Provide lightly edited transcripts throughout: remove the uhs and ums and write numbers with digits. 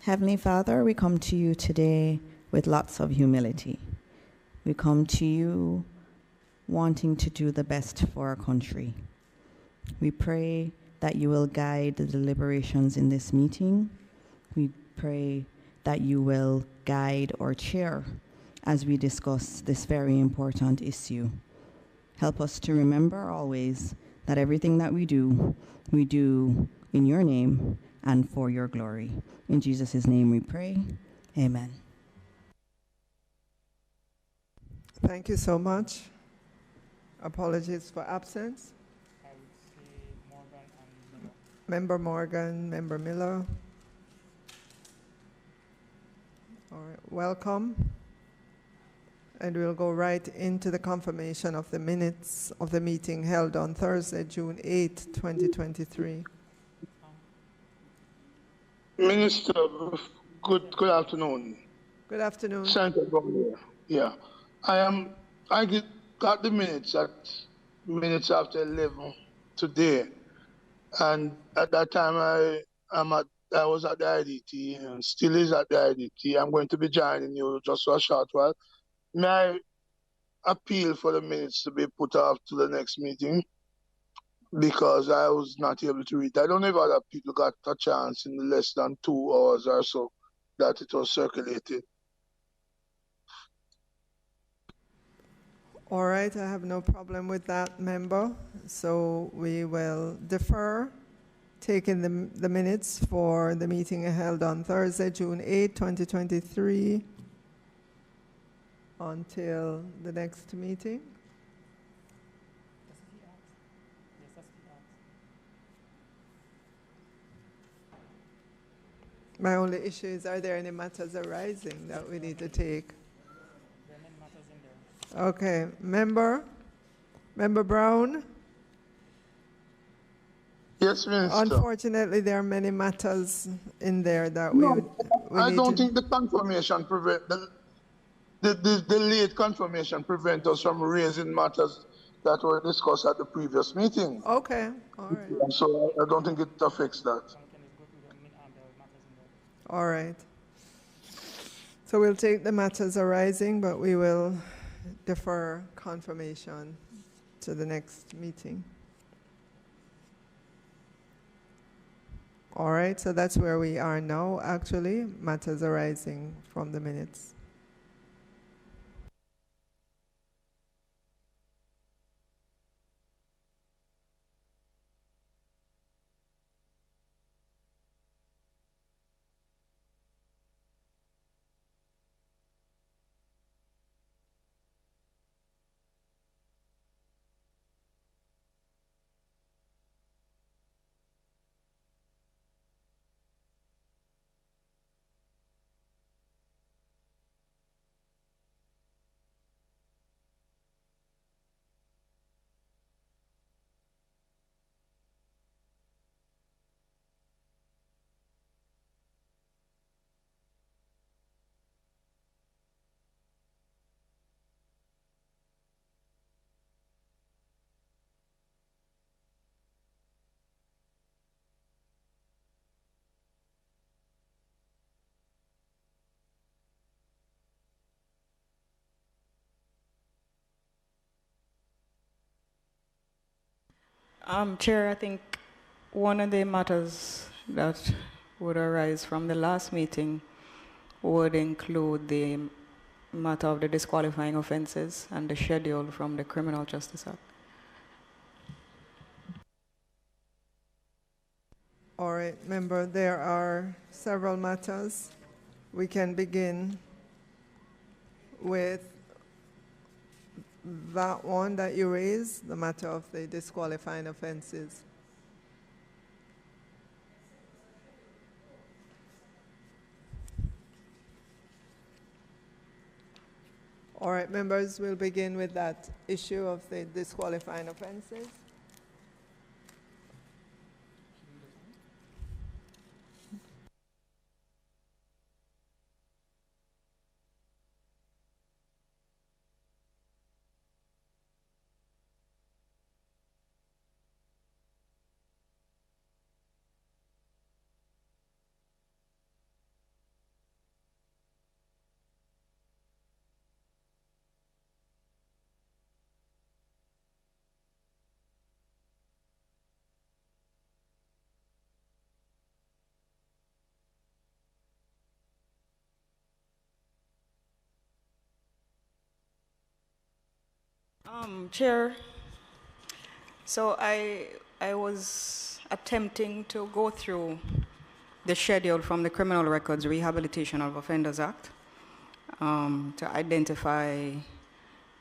Heavenly Father, we come to you today with lots of humility. We come to you wanting to do the best for our country. We pray that you will guide the deliberations in this meeting. We pray that you will guide our chair as we discuss this very important issue. Help us to remember always that everything that we do in your name and for your glory. In Jesus' name we pray. Amen. Thank you so much. Apologies for absence. I would say Morgan and Miller. Member Morgan, Member Miller. All right, welcome. And we'll go right into the confirmation of the minutes of the meeting held on Thursday, June 8, 2023. Minister, good afternoon. Good afternoon. Senator Brown. Yeah, I got the minutes at minutes after 11 today, and at that time I was at the IDT and still is at the IDT. I'm going to be joining you just for a short while. May I appeal for the minutes to be put off to the next meeting because I was not able to read. I don't know if other people got a chance in less than 2 hours or so that it was circulated. All right, I have no problem with that, member. So we will defer taking the minutes for the meeting held on Thursday, June 8, 2023 until the next meeting. My only issue is, are there any matters arising that we need to take? There are many matters in there. Okay, Member Brown? Yes, Minister. Unfortunately, there are many matters in there that we I need don't to... think the confirmation prevent the late confirmation prevent us from raising matters that were discussed at the previous meeting. Okay, all right. So I don't think it affects that. All right. So we'll take the matters arising, but we will defer confirmation to the next meeting. All right, so that's where we are now, actually, matters arising from the minutes. Chair, I think one of the matters that would arise from the last meeting would include the matter of the disqualifying offenses and the schedule from the Criminal Justice Act. All right, member, there are several matters. We can begin with that one that you raised, the matter of the disqualifying offenses. All right, members, we'll begin with that issue of the disqualifying offenses. Chair, so I was attempting to go through the schedule from the Criminal Records Rehabilitation of Offenders Act to identify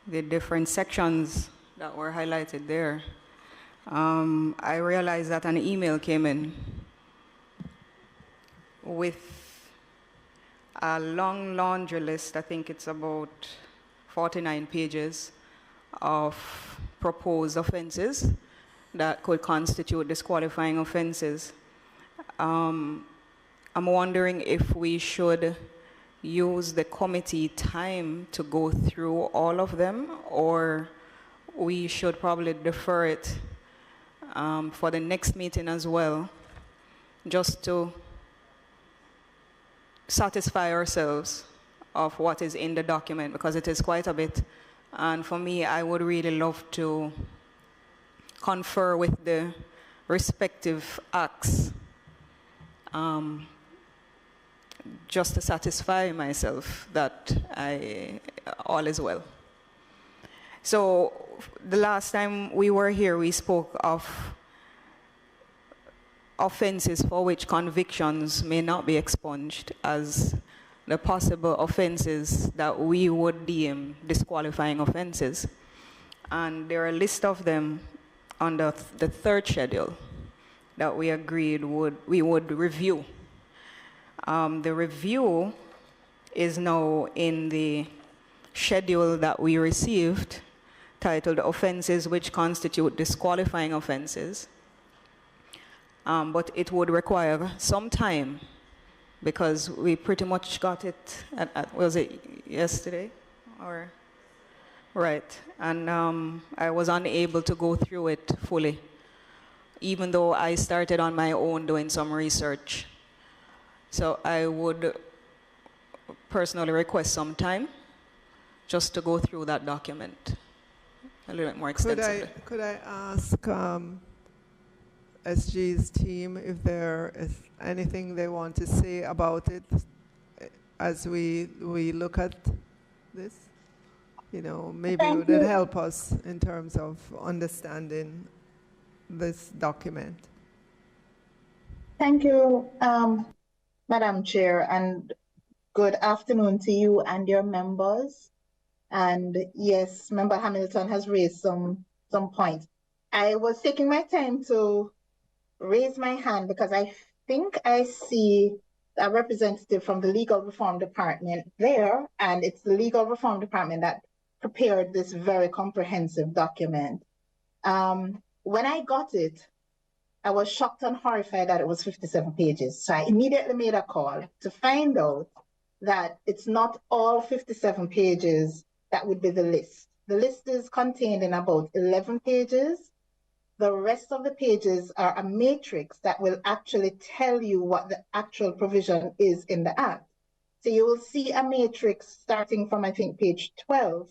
the different sections that were highlighted there. I realized that an email came in with a long laundry list. I think it's about 49 pages of proposed offenses that could constitute disqualifying offenses. I'm wondering if we should use the committee time to go through all of them, or we should probably defer it for the next meeting as well, just to satisfy ourselves of what is in the document, because it is quite a bit. And for me, I would really love to confer with the respective acts just to satisfy myself that all is well. So the last time we were here, we spoke of offenses for which convictions may not be expunged as the possible offenses that we would deem disqualifying offenses. And there are a list of them under the third schedule that we agreed we would review. The review is now in the schedule that we received, titled Offenses which constitute disqualifying offenses. But it would require some time, because we pretty much got it was it yesterday? Or right. And I was unable to go through it fully, even though I started on my own doing some research. So I would personally request some time just to go through that document a little bit more extensively. Could I ask SG's team if there is anything they want to say about it as we look at this? You know, maybe it would help us in terms of understanding this document. Thank you, Madam Chair, and good afternoon to you and your members. And yes, Member Hamilton has raised some points. I was taking my time to raise my hand because I think I see a representative from the Legal Reform Department there, and it's the Legal Reform Department that prepared this very comprehensive document. When I got it, I was shocked and horrified that it was 57 pages. So I immediately made a call to find out that it's not all 57 pages that would be the list. The list is contained in about 11 pages. The rest of the pages are a matrix that will actually tell you what the actual provision is in the Act. So you will see a matrix starting from, I think, page 12.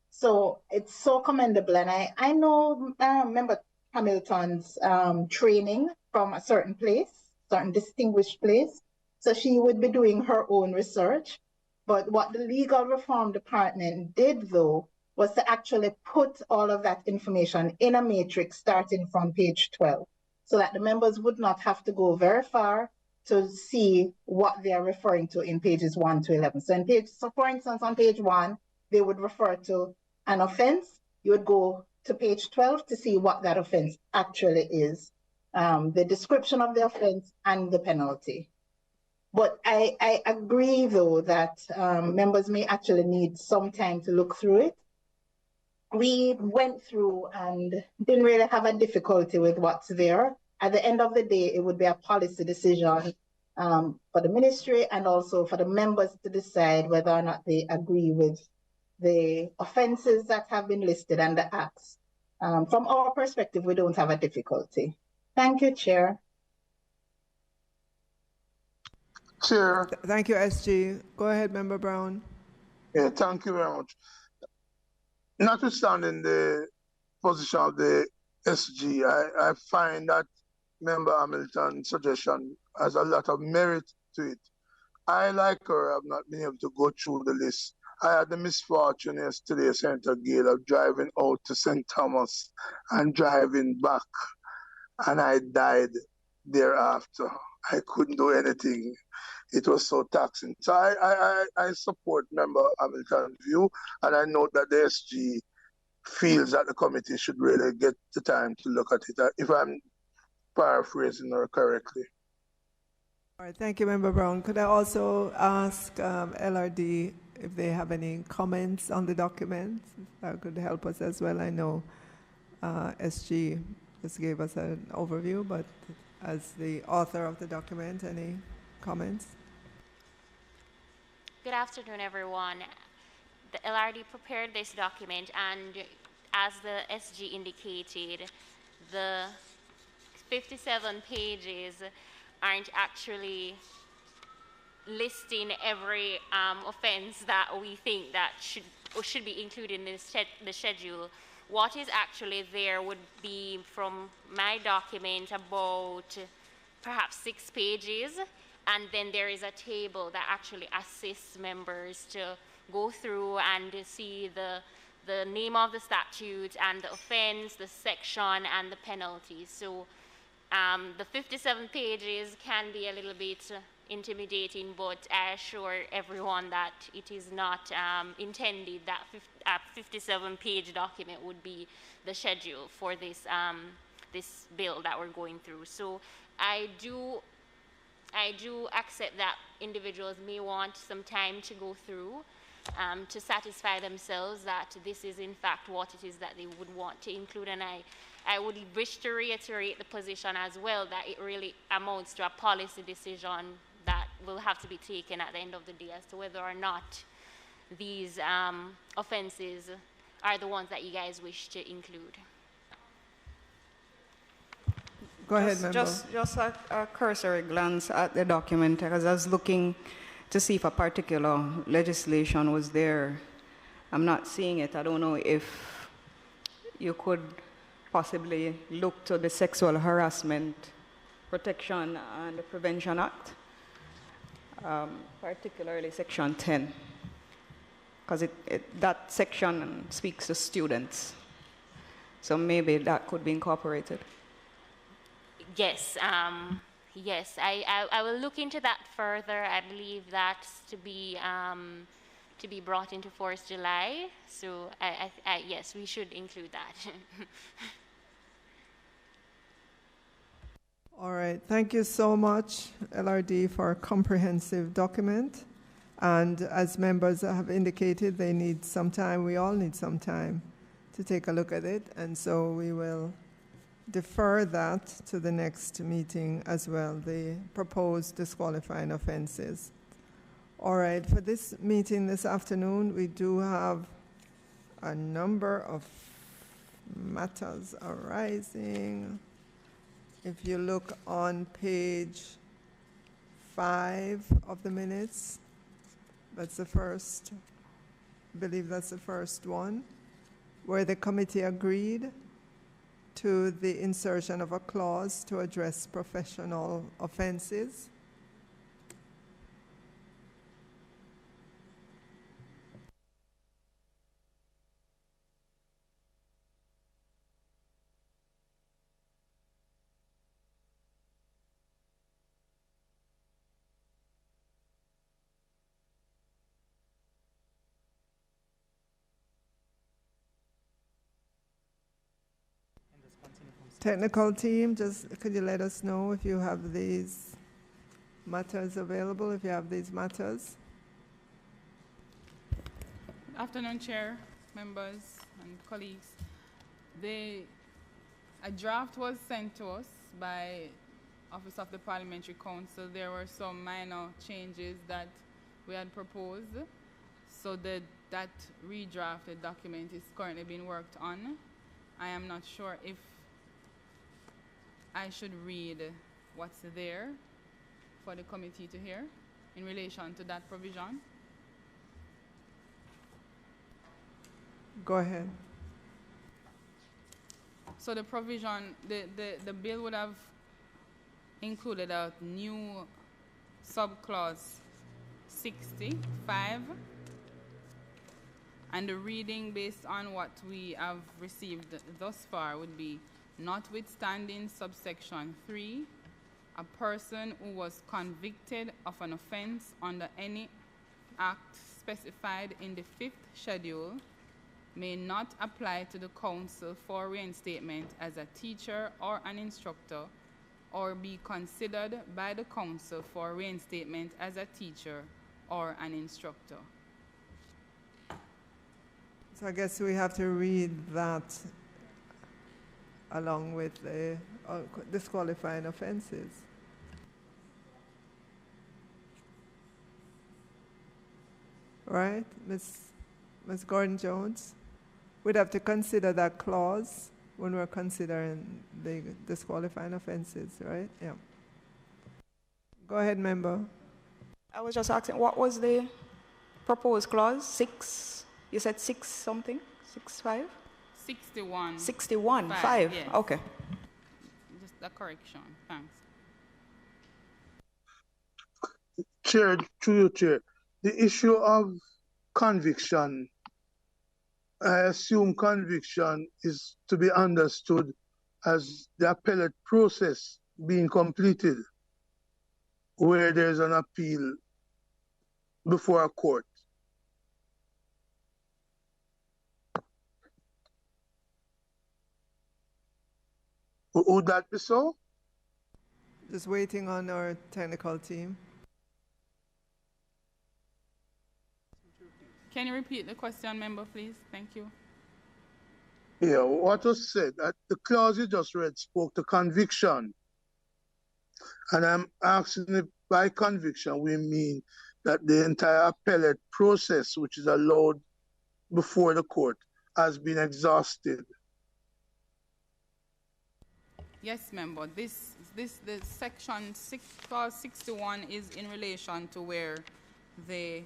So it's so commendable. And I know Member Hamilton's training from a certain place, certain distinguished place. So she would be doing her own research. But what the Legal Reform Department did, though, was to actually put all of that information in a matrix starting from page 12, so that the members would not have to go very far to see what they are referring to in pages 1 to 11. So for instance, on page 1, they would refer to an offense. You would go to page 12 to see what that offense actually is, the description of the offense and the penalty. But I agree, though, that members may actually need some time to look through it. We went through and didn't really have a difficulty with what's there. At the end of the day, it would be a policy decision for the ministry and also for the members to decide whether or not they agree with the offenses that have been listed and the acts. From our perspective, we don't have a difficulty. Thank you, Chair. Chair. Thank you, SG. Go ahead, Member Brown. Yeah, thank you very much. Notwithstanding the position of the SG, I find that Member Hamilton's suggestion has a lot of merit to it. I, like her, have not been able to go through the list I had the misfortune yesterday, Senator Gale, of driving out to St. Thomas and driving back, and I died thereafter. I couldn't do anything. It was so taxing. So I support Member Hamilton's view, and I note that the SG feels that the committee should really get the time to look at it, if I'm paraphrasing her correctly. All right, thank you, Member Brown. Could I also ask LRD if they have any comments on the document? That could help us as well. I know SG just gave us an overview, but as the author of the document, any comments? Good afternoon, everyone. The LRD prepared this document, and as the SG indicated, the 57 pages aren't actually listing every offense that we think that should be included in the schedule. What is actually there would be, from my document, about perhaps 6 pages, and then there is a table that actually assists members to go through and to see the name of the statute and the offense, the section, and the penalties. So the 57 pages can be a little bit intimidating, but I assure everyone that it is not intended that a 57-page document would be the schedule for this this bill that we're going through. So I do accept that individuals may want some time to go through to satisfy themselves that this is in fact what it is that they would want to include, and I would wish to reiterate the position as well that it really amounts to a policy decision that will have to be taken at the end of the day as to whether or not these offenses are the ones that you guys wish to include. Go ahead, Member. Just a cursory glance at the document, because I was looking to see if a particular legislation was there. I'm not seeing it. I don't know if you could possibly look to the Sexual Harassment Protection and Prevention Act, particularly Section 10, because that section speaks to students. So maybe that could be incorporated. Yes, yes, I will look into that further. I believe that's to be brought into force July. So yes, we should include that. All right, thank you so much, LRD, for a comprehensive document. And as members have indicated, they need some time. We all need some time to take a look at it. And so we will defer that to the next meeting as well, the proposed disqualifying offenses. All right, for this meeting this afternoon, we do have a number of matters arising. If you look on page 5 of the minutes, that's the first, I believe that's the first one, where the committee agreed to the insertion of a clause to address professional offenses. Technical team, just could you let us know if you have these matters available, if you have these matters? Afternoon, Chair, members, and colleagues. A draft was sent to us by Office of the Parliamentary Counsel. There were some minor changes that we had proposed, so that redrafted document is currently being worked on. I am not sure if I should read what's there for the committee to hear in relation to that provision. Go ahead. So the provision, the bill would have included a new subclause 65 And the reading based on what we have received thus far would be, notwithstanding subsection 3, a person who was convicted of an offense under any act specified in the 5th schedule may not apply to the council for reinstatement as a teacher or an instructor, or be considered by the council for reinstatement as a teacher or an instructor. So I guess we have to read that along with the disqualifying offenses. Right, Ms. Gordon-Jones? We'd have to consider that clause when we're considering the disqualifying offenses, right? Yeah. Go ahead, member. I was just asking, what was the proposed clause? 6? You said 6 something? 6.5? 61. 61, 5, 5. yes. Okay. Just a correction. Thanks. Chair, through you, Chair, the issue of conviction, I assume conviction is to be understood as the appellate process being completed, where there's an appeal before a court. Would that be so? Just waiting on our technical team. Can you repeat the question, member, please? Thank you. Yeah, what was said, that the clause you just read spoke to conviction. And I'm asking if by conviction we mean that the entire appellate process, which is allowed before the court, has been exhausted. Yes, member. The section 6, clause 61 is in relation to where the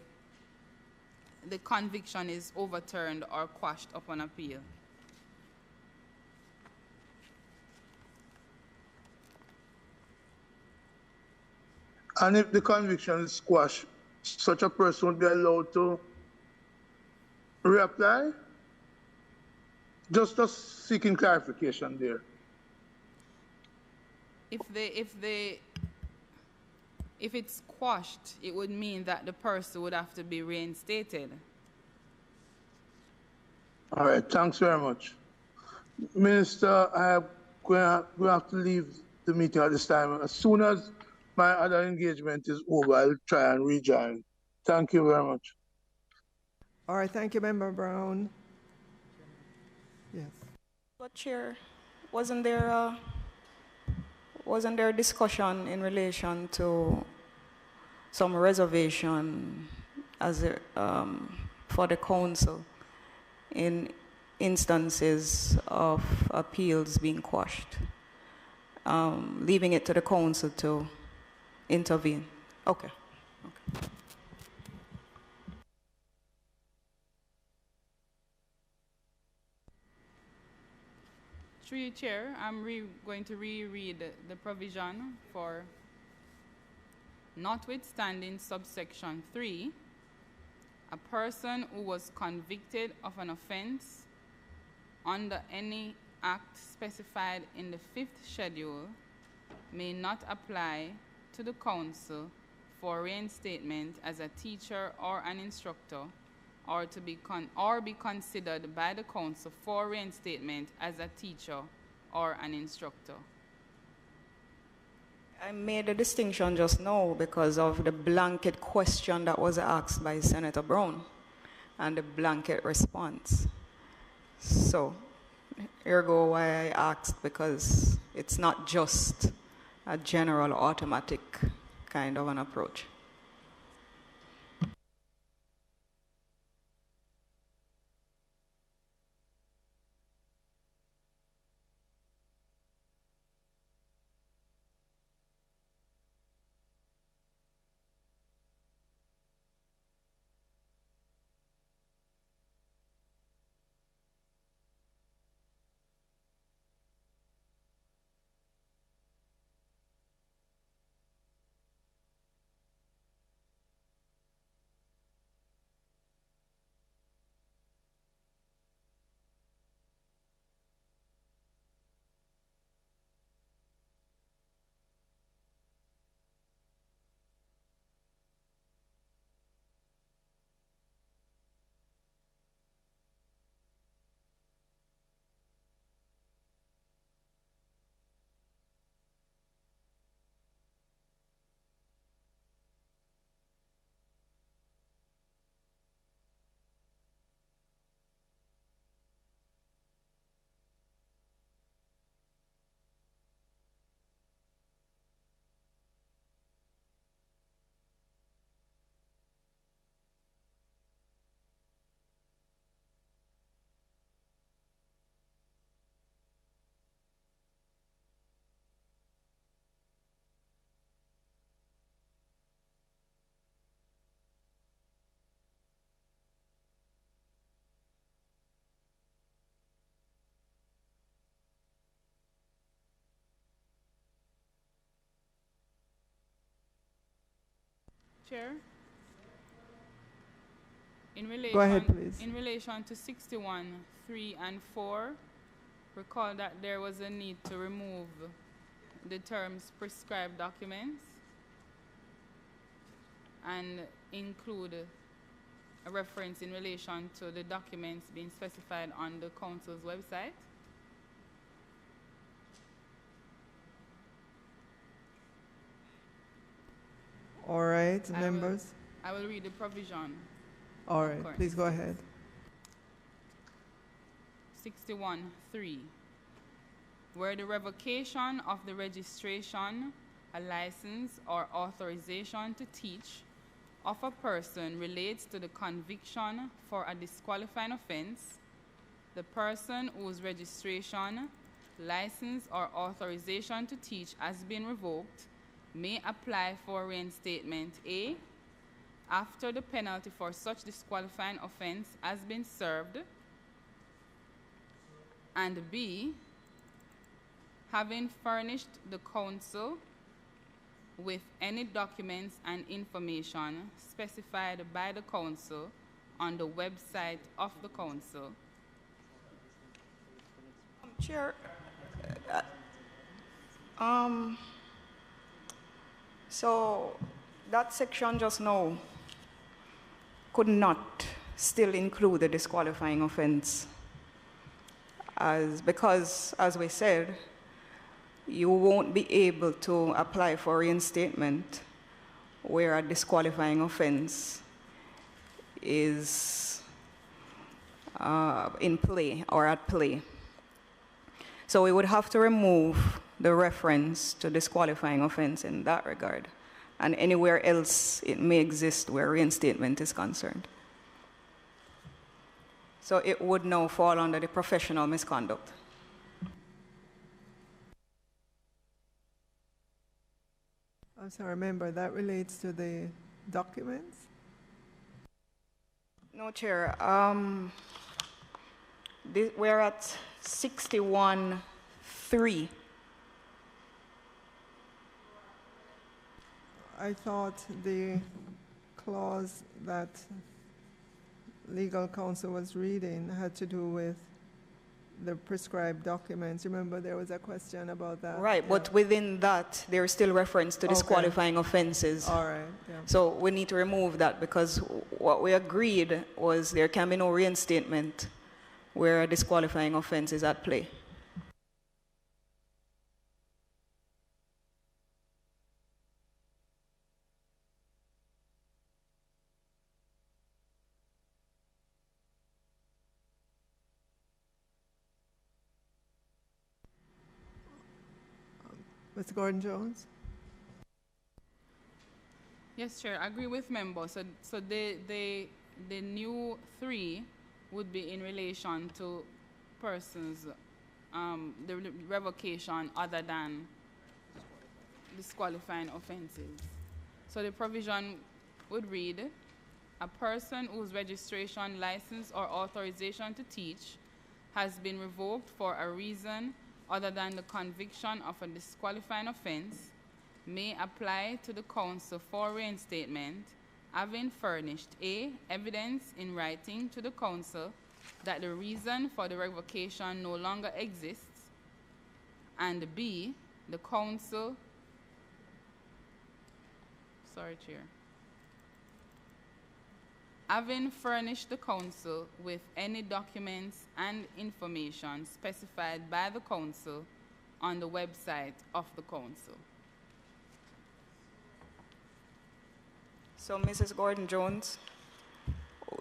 conviction is overturned or quashed upon appeal. And if the conviction is squashed, such a person would be allowed to reapply? Just seeking clarification there. If it's quashed, it would mean that the person would have to be reinstated. All right, thanks very much. Minister, I'm going to have to leave the meeting at this time. As soon as my other engagement is over, I'll try and rejoin. Thank you very much. All right, thank you, Member Brown. Yes. But Chair, wasn't there a discussion in relation to some reservation as for the council in instances of appeals being quashed, leaving it to the council to intervene? Okay. Through you, Chair, I'm going to reread the provision for notwithstanding subsection 3, a person who was convicted of an offense under any act specified in the 5th schedule may not apply to the council for reinstatement as a teacher or an instructor, or to be considered by the council for reinstatement as a teacher or an instructor. I made a distinction just now because of the blanket question that was asked by Senator Brown and the blanket response. So, ergo why I asked, because it's not just a general automatic kind of an approach. Chair. In relation, Go ahead, please. In relation to 61, 3 and 4, recall that there was a need to remove the terms prescribed documents and include a reference in relation to the documents being specified on the Council's website. All right, members. I will read the provision. All right, please go ahead. 61.3. Where the revocation of the registration, a license, or authorization to teach of a person relates to the conviction for a disqualifying offense, the person whose registration, license, or authorization to teach has been revoked may apply for reinstatement A, after the penalty for such disqualifying offense has been served, and B, having furnished the Council with any documents and information specified by the Council on the website of the Council. Chair, so that section just now could not still include the disqualifying offense, because, as we said, you won't be able to apply for reinstatement where a disqualifying offense is in play or at play. So we would have to remove the reference to disqualifying offense in that regard, and anywhere else it may exist where reinstatement is concerned. So it would now fall under the professional misconduct. I'm sorry, remember, that relates to the documents? No, Chair. We're at 61.3. I thought the clause that legal counsel was reading had to do with the prescribed documents. Remember, there was a question about that. Right, yeah. But within that, there is still reference to disqualifying offenses. All right. Yeah. So we need to remove that, because what we agreed was there can be no reinstatement where a disqualifying offense is at play. Mr. Gordon-Jones? Yes, Chair, I agree with members. So the new 3 would be in relation to persons, the revocation other than disqualifying offenses. So the provision would read, a person whose registration, license, or authorization to teach has been revoked for a reason other than the conviction of a disqualifying offense may apply to the Council for reinstatement, having furnished A, evidence in writing to the Council that the reason for the revocation no longer exists, and B, the Council, having furnished the Council with any documents and information specified by the Council on the website of the Council. So, Mrs. Gordon-Jones,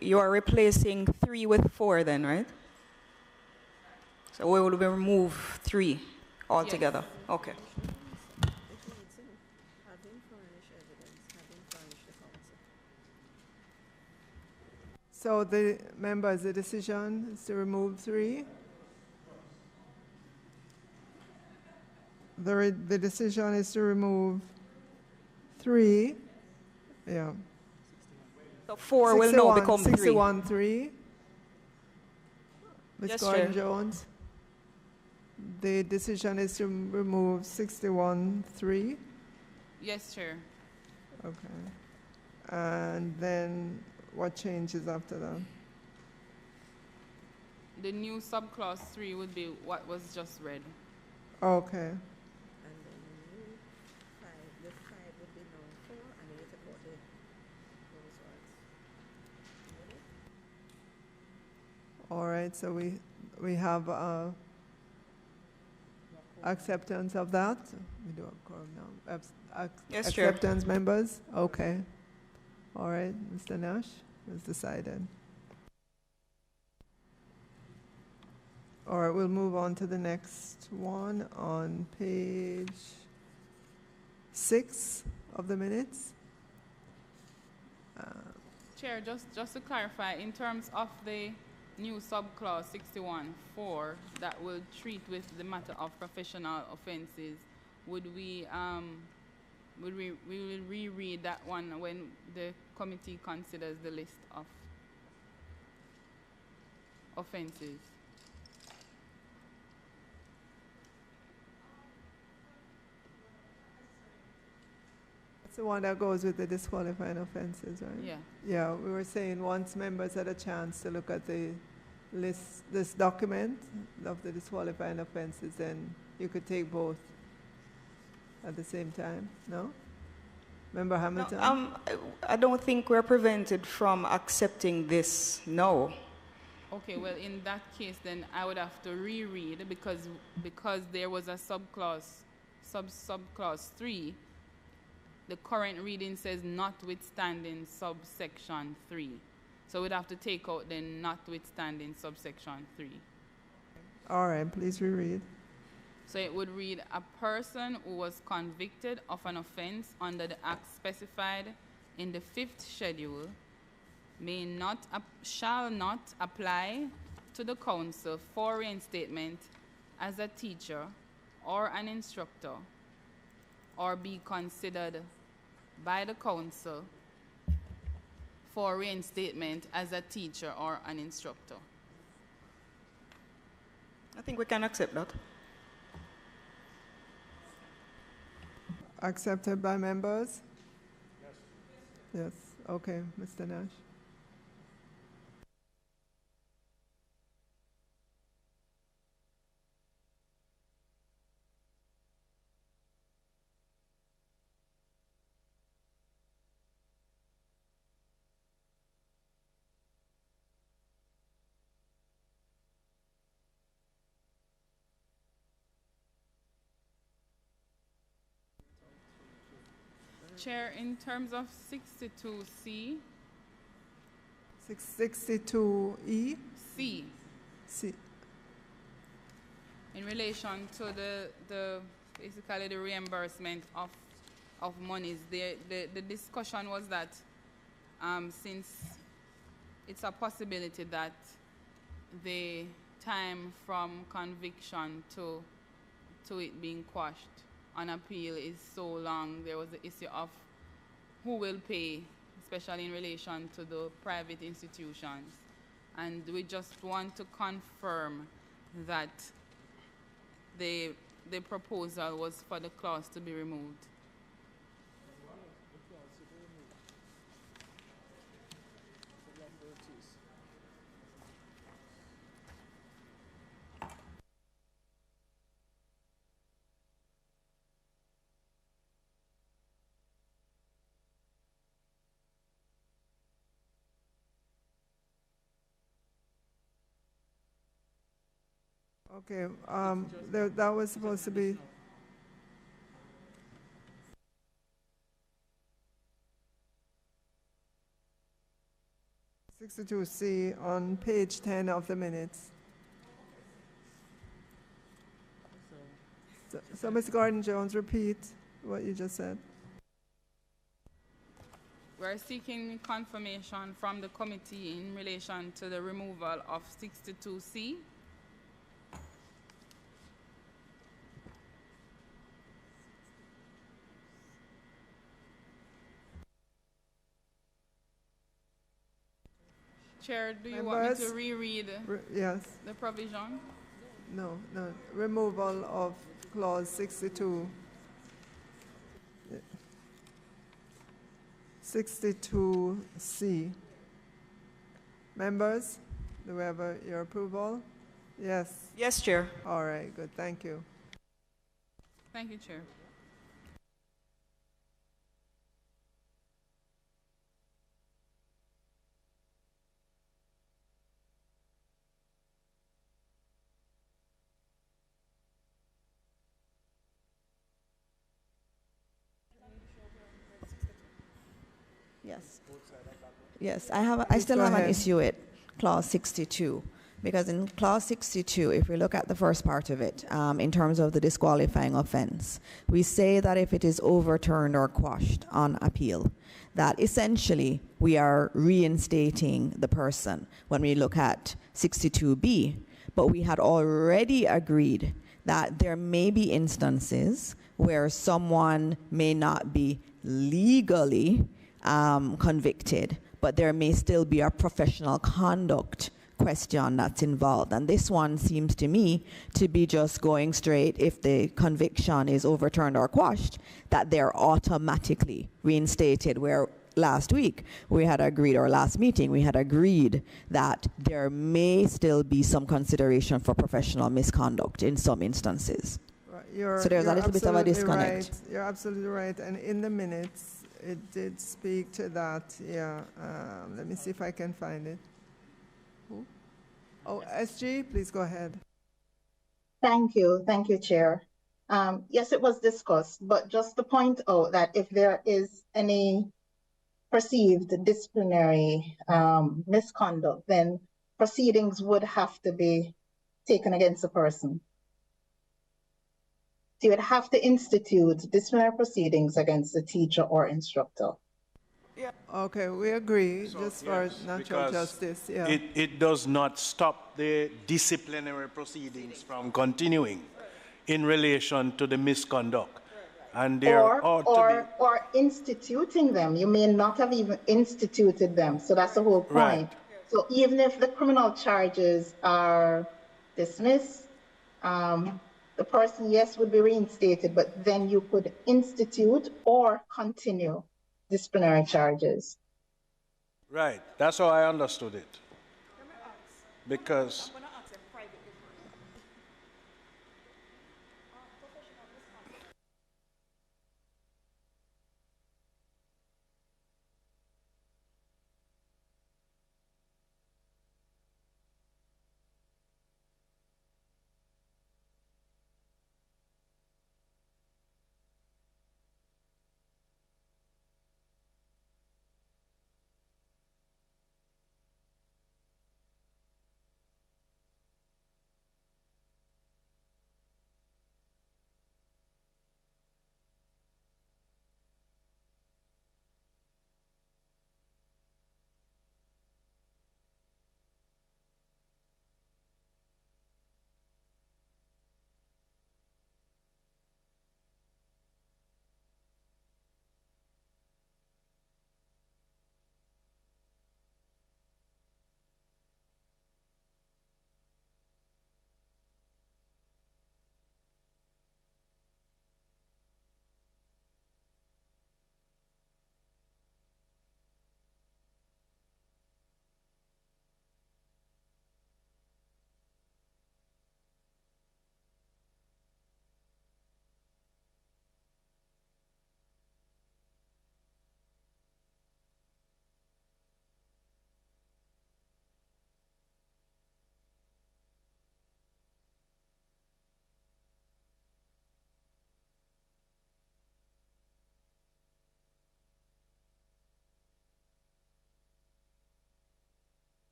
you are replacing 3 with 4 then, right? So we will remove 3 altogether. Yes. Okay. So the members, the decision is to remove 3. The decision is to remove 3. Yeah. So 4 will now become 3. 61.3. Ms. Yes, Gordon-Jones. The decision is to remove 61.3. Yes, Chair. Okay. And then what changes after that? The new subclause 3 would be what was just read. Okay. And then the five would be now 4, and then you take out those words. All right, so we have acceptance of that. We do a quorum now. Yes, Chair. Acceptance, members? Okay. All right, Mr. Nash, it's decided. All right, we'll move on to the next one on page 6 of the minutes. Chair, just to clarify, in terms of the new subclause 61.4 that will treat with the matter of professional offences, would we will reread that one when the committee considers the list of offences? It's the one that goes with the disqualifying offenses, right? Yeah. Yeah, we were saying once members had a chance to look at the list, this document of the disqualifying offenses, then you could take both at the same time, no? Member Hamilton? No, I don't think we're prevented from accepting this, no. Okay, well, in that case, then I would have to reread because there was a subclause 3. The current reading says notwithstanding subsection 3. So we'd have to take out the notwithstanding subsection 3. All right, please reread. So it would read, a person who was convicted of an offense under the act specified in the 5th schedule shall not apply to the council for reinstatement as a teacher or an instructor, or be considered by the council for reinstatement as a teacher or an instructor. I think we can accept that. Accepted by members? Yes. Yes, okay, Mr. Nash. Chair, in terms of 62C, 62E? C, C. in relation to the basically the reimbursement of monies, the discussion was that since it's a possibility that the time from conviction to it being quashed on appeal is so long, there was the issue of who will pay, especially in relation to the private institutions. And we just want to confirm that the proposal was for the clause to be removed. Okay, that was supposed to be. (62C) on page 10 of the minutes. So Ms. Gordon-Jones, repeat what you just said. We're seeking confirmation from the committee in relation to the removal of 62C. Chair, do you want me to reread yes. the provision? No. Removal of clause 62. 62C. Members, do we have your approval? Yes. Yes, Chair. All right, good. Thank you. Thank you, Chair. Yes. Yes, I still have an issue with clause 62, because in clause 62, if we look at the first part of it, in terms of the disqualifying offense, we say that if it is overturned or quashed on appeal, that essentially we are reinstating the person when we look at 62B, but we had already agreed that there may be instances where someone may not be legally convicted, but there may still be a professional conduct question that's involved. And this one seems to me to be just going straight, if the conviction is overturned or quashed, that they're automatically reinstated, where last week we had agreed, or last meeting we had agreed, that there may still be some consideration for professional misconduct in some instances. Right. So there's a little bit of a disconnect. Right. You're absolutely right. And in the minutes, it did speak to that. Yeah. Let me see if I can find it. Who? Oh, SG, please go ahead. Thank you, Chair. Yes, it was discussed, but just to point out that if there is any perceived disciplinary misconduct, then proceedings would have to be taken against the person. So you would have to institute disciplinary proceedings against the teacher or instructor. Yeah. Okay, we agree, So, just yes, for natural justice. Yeah. It does not stop the disciplinary proceedings from continuing in relation to the misconduct. And there or instituting them. You may not have even instituted them. So that's the whole point. Right. So even if the criminal charges are dismissed, the person, yes, would be reinstated, but then you could institute or continue disciplinary charges. Right. That's how I understood it. Because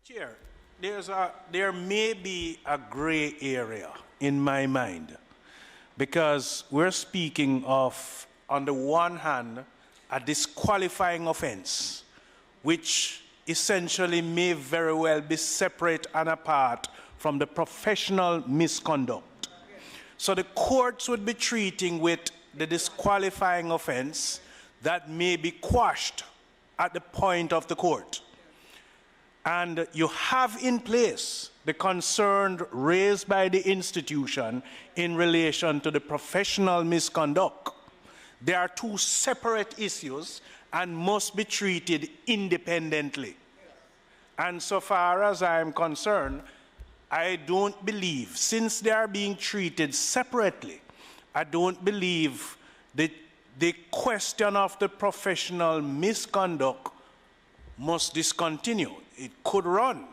Chair, there may be a gray area in my mind, because we're speaking of, on the one hand, a disqualifying offense, which essentially may very well be separate and apart from the professional misconduct. So the courts would be treating with the disqualifying offense that may be quashed at the point of the court. And you have in place the concern raised by the institution in relation to the professional misconduct. They are two separate issues and must be treated independently. And so far as I am concerned, I don't believe, since they are being treated separately, I don't believe that the question of the professional misconduct must discontinue. It could run.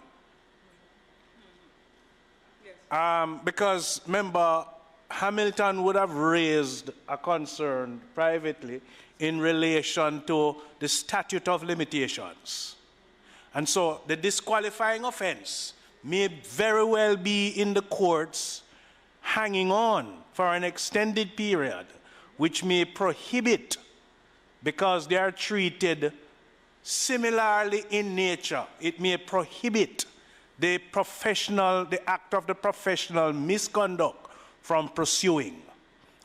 Because, remember, Hamilton would have raised a concern privately in relation to the statute of limitations. And so the disqualifying offense may very well be in the courts hanging on for an extended period, which may prohibit, because they are treated similarly in nature, it may prohibit the act of the professional misconduct from pursuing.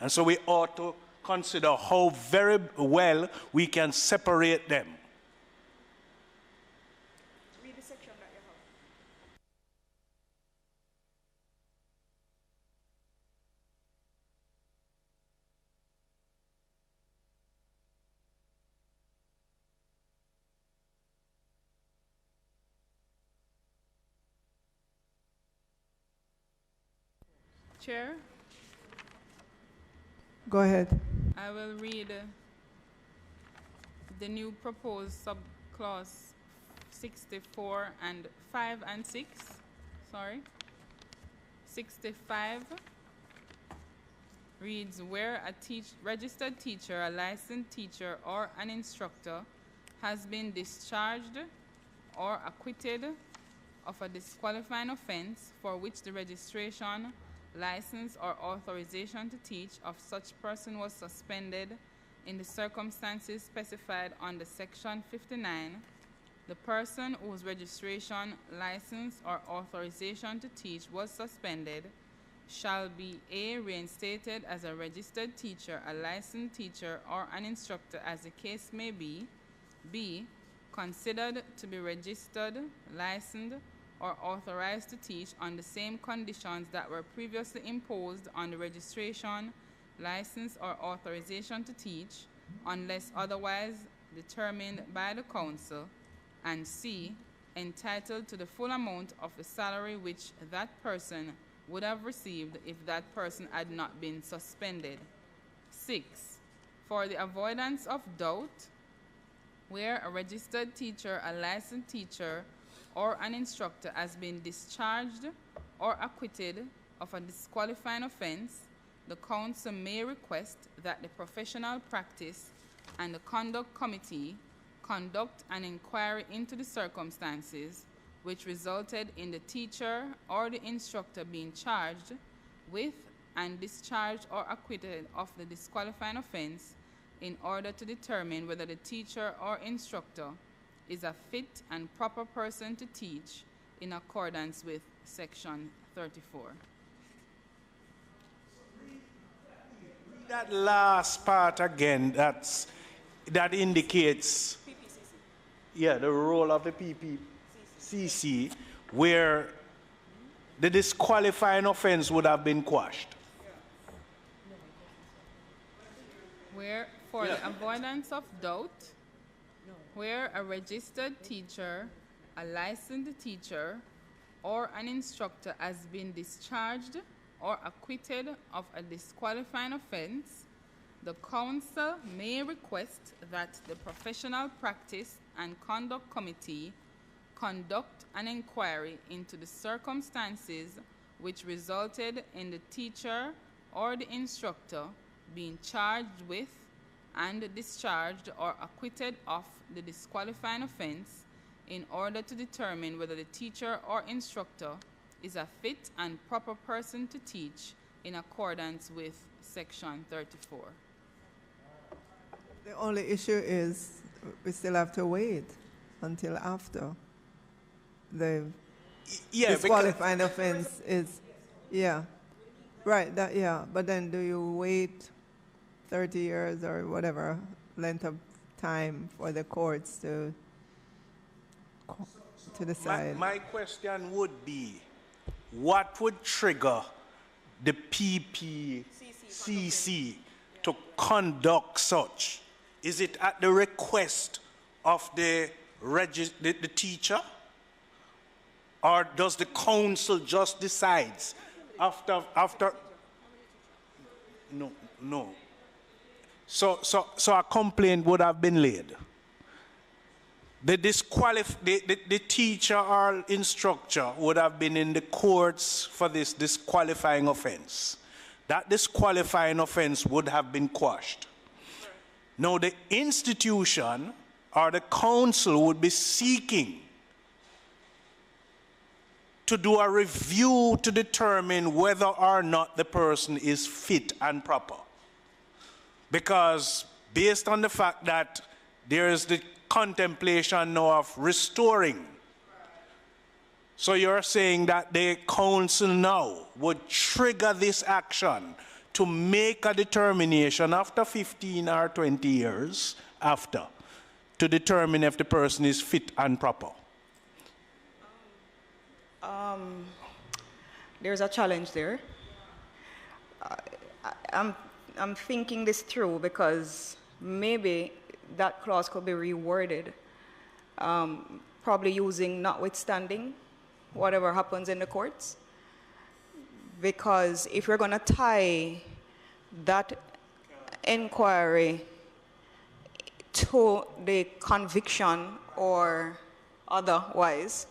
And so we ought to consider how very well we can separate them. Read the section that you have. Chair, Go ahead. I will read the new proposed subclause 64 and 5 and 6. Sorry. 65 reads, where a registered teacher, a licensed teacher, or an instructor has been discharged or acquitted of a disqualifying offense for which the registration, license, or authorization to teach of such person was suspended in the circumstances specified under Section 59, the person whose registration, license, or authorization to teach was suspended shall be A, reinstated as a registered teacher, a licensed teacher, or an instructor as the case may be, B, considered to be registered, licensed, or authorized to teach on the same conditions that were previously imposed on the registration, license, or authorization to teach, unless otherwise determined by the council, and C, entitled to the full amount of the salary which that person would have received if that person had not been suspended. 6, for the avoidance of doubt, where a registered teacher, a licensed teacher, or an instructor has been discharged or acquitted of a disqualifying offense, the council may request that the professional practice and the conduct committee conduct an inquiry into the circumstances which resulted in the teacher or the instructor being charged with and discharged or acquitted of the disqualifying offense in order to determine whether the teacher or instructor is a fit and proper person to teach in accordance with Section 34. That last part again, that indicates, yeah, the role of the PPCC, where the disqualifying offense would have been quashed. Where, for the avoidance of doubt, where a registered teacher, a licensed teacher, or an instructor has been discharged or acquitted of a disqualifying offense, the council may request that the professional practice and conduct committee conduct an inquiry into the circumstances which resulted in the teacher or the instructor being charged with and discharged or acquitted of the disqualifying offense in order to determine whether the teacher or instructor is a fit and proper person to teach in accordance with Section 34. The only issue is we still have to wait until after the disqualifying offense is, yeah, right, that, yeah, but then do you wait 30 years or whatever length of time for the courts to decide. My question would be, what would trigger the PPCC to conduct such? Is it at the request of the teacher? Or does the council just decides after? No. So a complaint would have been laid. The teacher or instructor would have been in the courts for this disqualifying offense. That disqualifying offense would have been quashed. Now the institution or the council would be seeking to do a review to determine whether or not the person is fit and proper. Because based on the fact that there is the contemplation now of restoring. So you're saying that the council now would trigger this action to make a determination after 15 or 20 years after to determine if the person is fit and proper? There's a challenge there. I'm thinking this through because maybe that clause could be reworded, probably using notwithstanding whatever happens in the courts. Because if we're going to tie that inquiry to the conviction or otherwise,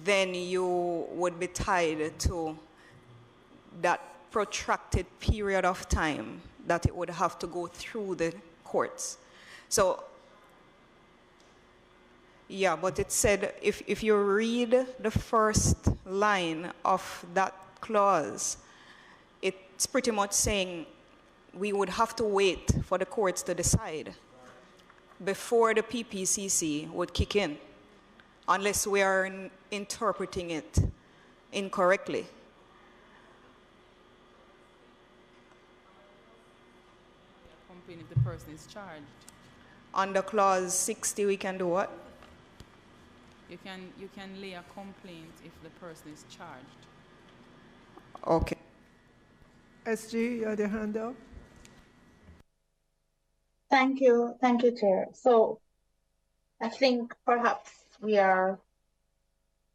then you would be tied to that protracted period of time that it would have to go through the courts. So, yeah, but it said, if you read the first line of that clause, it's pretty much saying we would have to wait for the courts to decide before the PPCC would kick in, unless we are interpreting it incorrectly. If the person is charged. Under clause 60, we can do what? You can lay a complaint if the person is charged. Okay. SG, you had your hand up. Thank you, Chair. So I think perhaps we are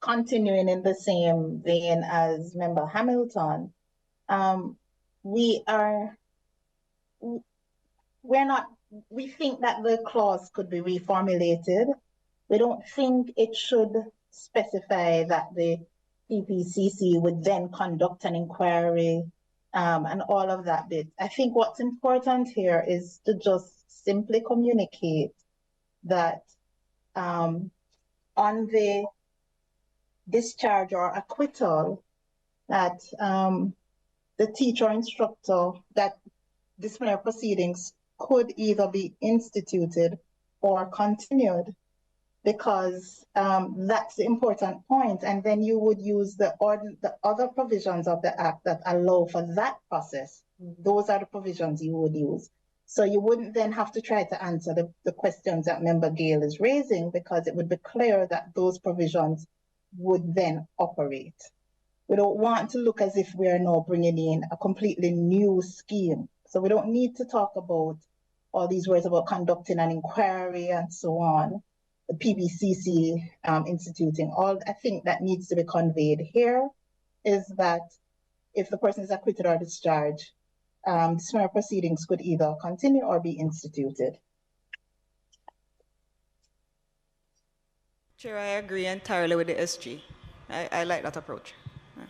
continuing in the same vein as Member Hamilton. We think that the clause could be reformulated. We don't think it should specify that the PPCC would then conduct an inquiry and all of that bit. I think what's important here is to just simply communicate that on the discharge or acquittal, that the teacher or instructor, that disciplinary proceedings could either be instituted or continued, because that's the important point. And then you would use the other provisions of the Act that allow for that process. Those are the provisions you would use. So you wouldn't then have to try to answer the questions that Member Gale is raising, because it would be clear that those provisions would then operate. We don't want to look as if we are now bringing in a completely new scheme. So we don't need to talk about all these words about conducting an inquiry and so on, the PPCC instituting. All I think that needs to be conveyed here is that if the person is acquitted or discharged, disciplinary proceedings could either continue or be instituted. Chair, I agree entirely with the SG. I like that approach. Yeah.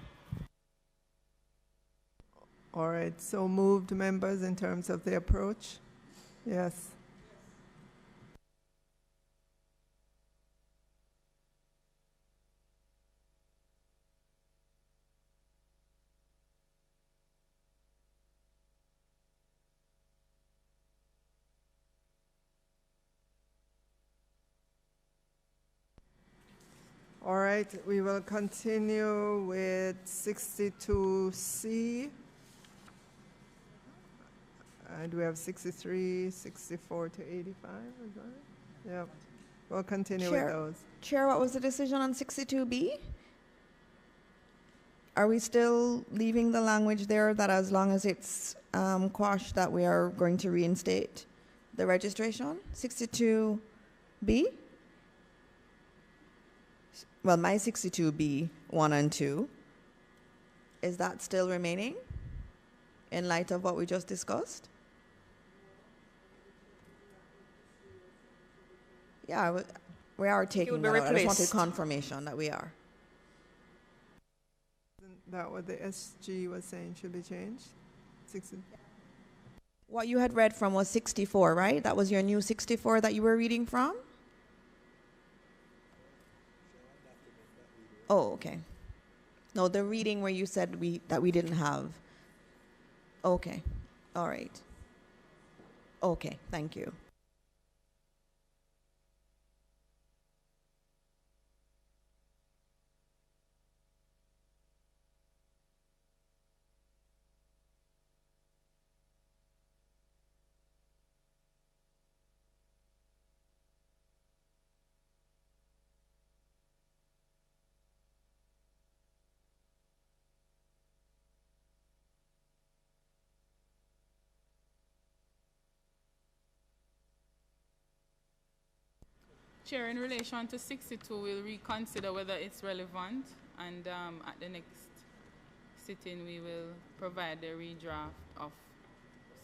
All right, so moved, members, in terms of the approach. Yes. All right, we will continue with 62C. And we have 63, 64 to 85, is that it? Yeah. We'll continue with those. Chair, what was the decision on 62B? Are we still leaving the language there that as long as it's quashed that we are going to reinstate the registration? 62B? Well, my 62B, 1 and 2. Is that still remaining in light of what we just discussed? Yeah, we are taking that out. I just wanted confirmation that we are. Isn't that what the SG was saying should be changed? 60. What you had read from was 64, right? That was your new 64 that you were reading from? Oh, okay. No, the reading where you said that we didn't have. Okay. All right. Okay, thank you. Chair, in relation to 62, we'll reconsider whether it's relevant, and at the next sitting, we will provide a redraft of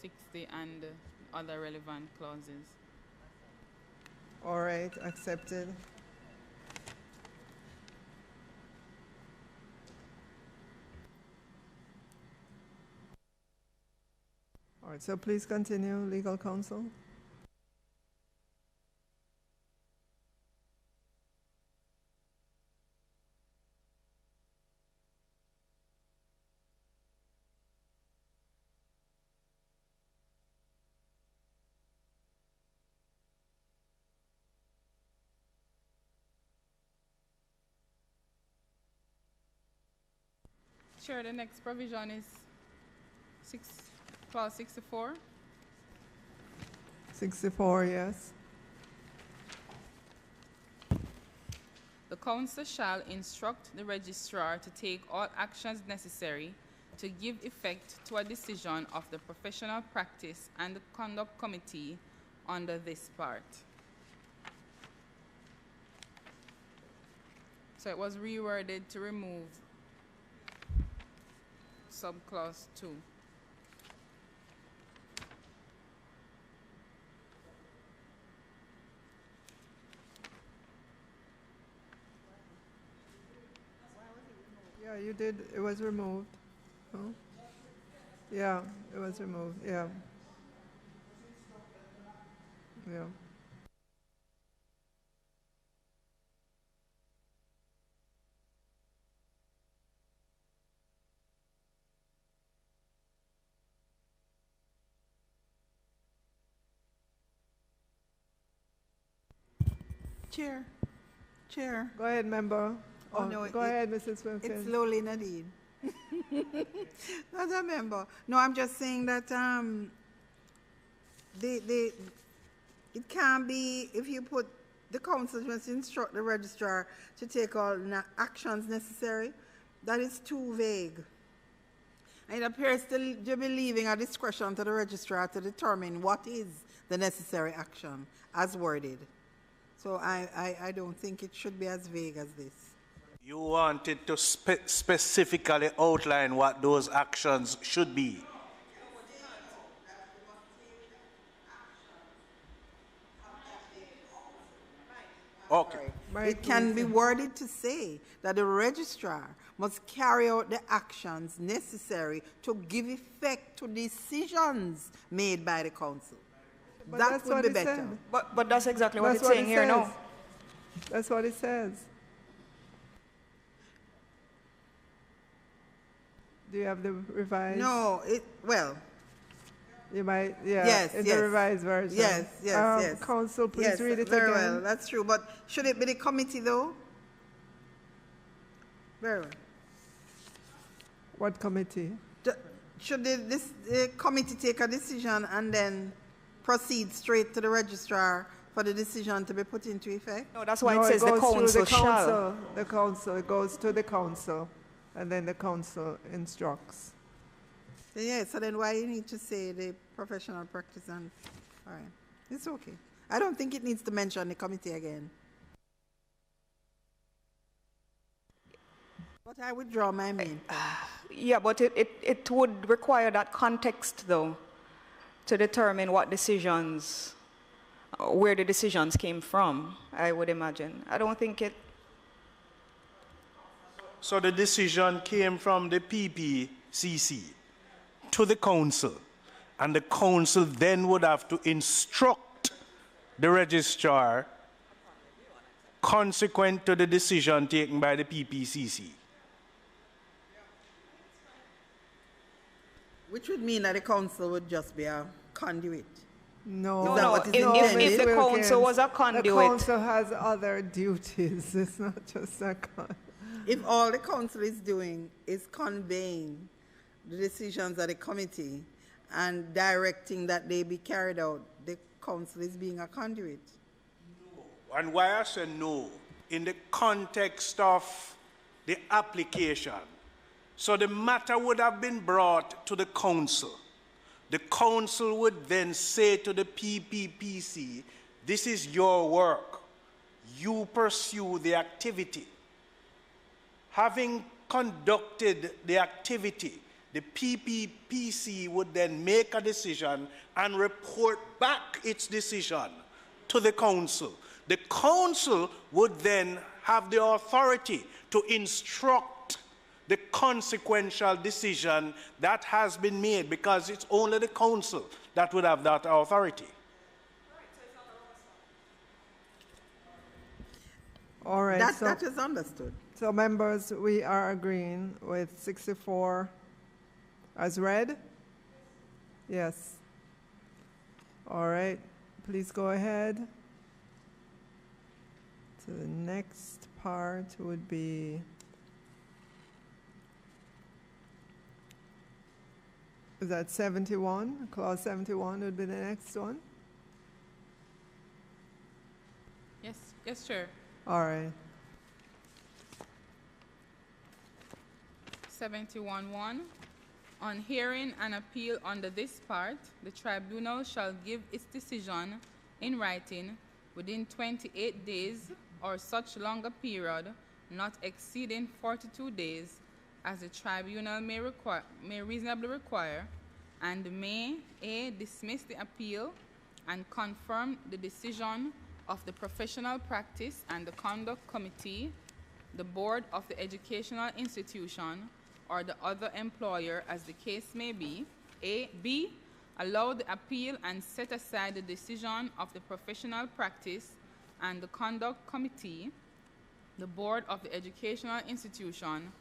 60 and other relevant clauses. All right, accepted. All right, so please continue, legal counsel. Chair, the next provision is clause 64. 64, yes. The council shall instruct the registrar to take all actions necessary to give effect to a decision of the professional practice and the conduct committee under this part. So it was reworded to remove subclause 2. Yeah, you did. It was removed. Huh? Yeah, it was removed. Yeah. Yeah. Chair. Go ahead, member. Oh, no, go ahead, Mrs. Wilkins. It's slowly Nadine. Not a member. No, I'm just saying that it can't be, if you put the council must instruct the registrar to take all actions necessary, that is too vague. And it appears to be leaving a discretion to the registrar to determine what is the necessary action as worded. So I don't think it should be as vague as this. You wanted to specifically outline what those actions should be. Okay. It can be worded to say that the registrar must carry out the actions necessary to give effect to decisions made by the council. But that would be better. But that's exactly what it's saying here now. That's what it says. Do you have the revised? No, well. You might, yeah. Yes, in the revised version. Yes. Council, please read it very again. Well, that's true. But should it be the committee, though? Very well. What committee? should the committee take a decision and then proceed straight to the registrar for the decision to be put into effect? No, that's why No, it says the council shall. The council, it goes to the council, and then the council instructs. Yeah, so then why you need to say the professional practice and, all right, it's okay. I don't think it needs to mention the committee again. But I withdraw my main point. Yeah, but it would require that context, though, to determine what decisions, where the decisions came from, I would imagine. I don't think it... So the decision came from the PPCC to the council, and the council then would have to instruct the registrar consequent to the decision taken by the PPCC. Which would mean that the council would just be a conduit. No, if the council was a conduit... The council has other duties. It's not just a conduit. If all the council is doing is conveying the decisions of the committee and directing that they be carried out, the council is being a conduit. No. And why I say no, in the context of the application, so the matter would have been brought to the council. The council would then say to the PPPC, this is your work. You pursue the activity. Having conducted the activity, the PPPC would then make a decision and report back its decision to the council. The council would then have the authority to instruct the consequential decision that has been made, because it's only the council that would have that authority. All right. That is understood. So members, we are agreeing with 64 as read? Yes. All right. Please go ahead. So the next part would be... Is that 71? Clause 71 would be the next one? Yes, Chair. All right. 71.1. On hearing an appeal under this part, the tribunal shall give its decision in writing within 28 days or such longer period, not exceeding 42 days, as the tribunal may reasonably require, and may A, dismiss the appeal and confirm the decision of the professional practice and the conduct committee, the board of the educational institution, or the other employer as the case may be. B, allow the appeal and set aside the decision of the professional practice and the conduct committee, the board of the educational institution,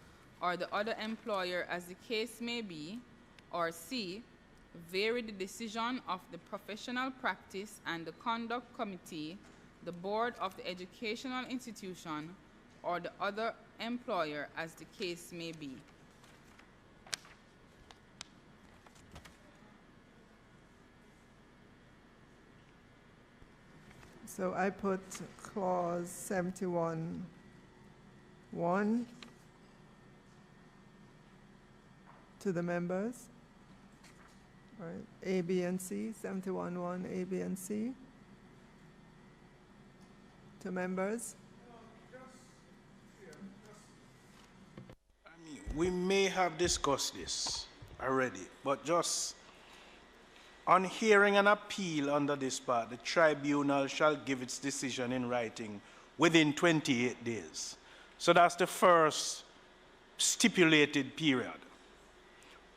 or the other employer as the case may be. Or C, vary the decision of the professional practice and the conduct committee, the board of the educational institution, or the other employer as the case may be. So I put clause 71(1) to the members. All right, A, B, and C, 71(1), A, B, and C. To members. I mean, we may have discussed this already, but just on hearing an appeal under this part, the tribunal shall give its decision in writing within 28 days. So that's the first stipulated period.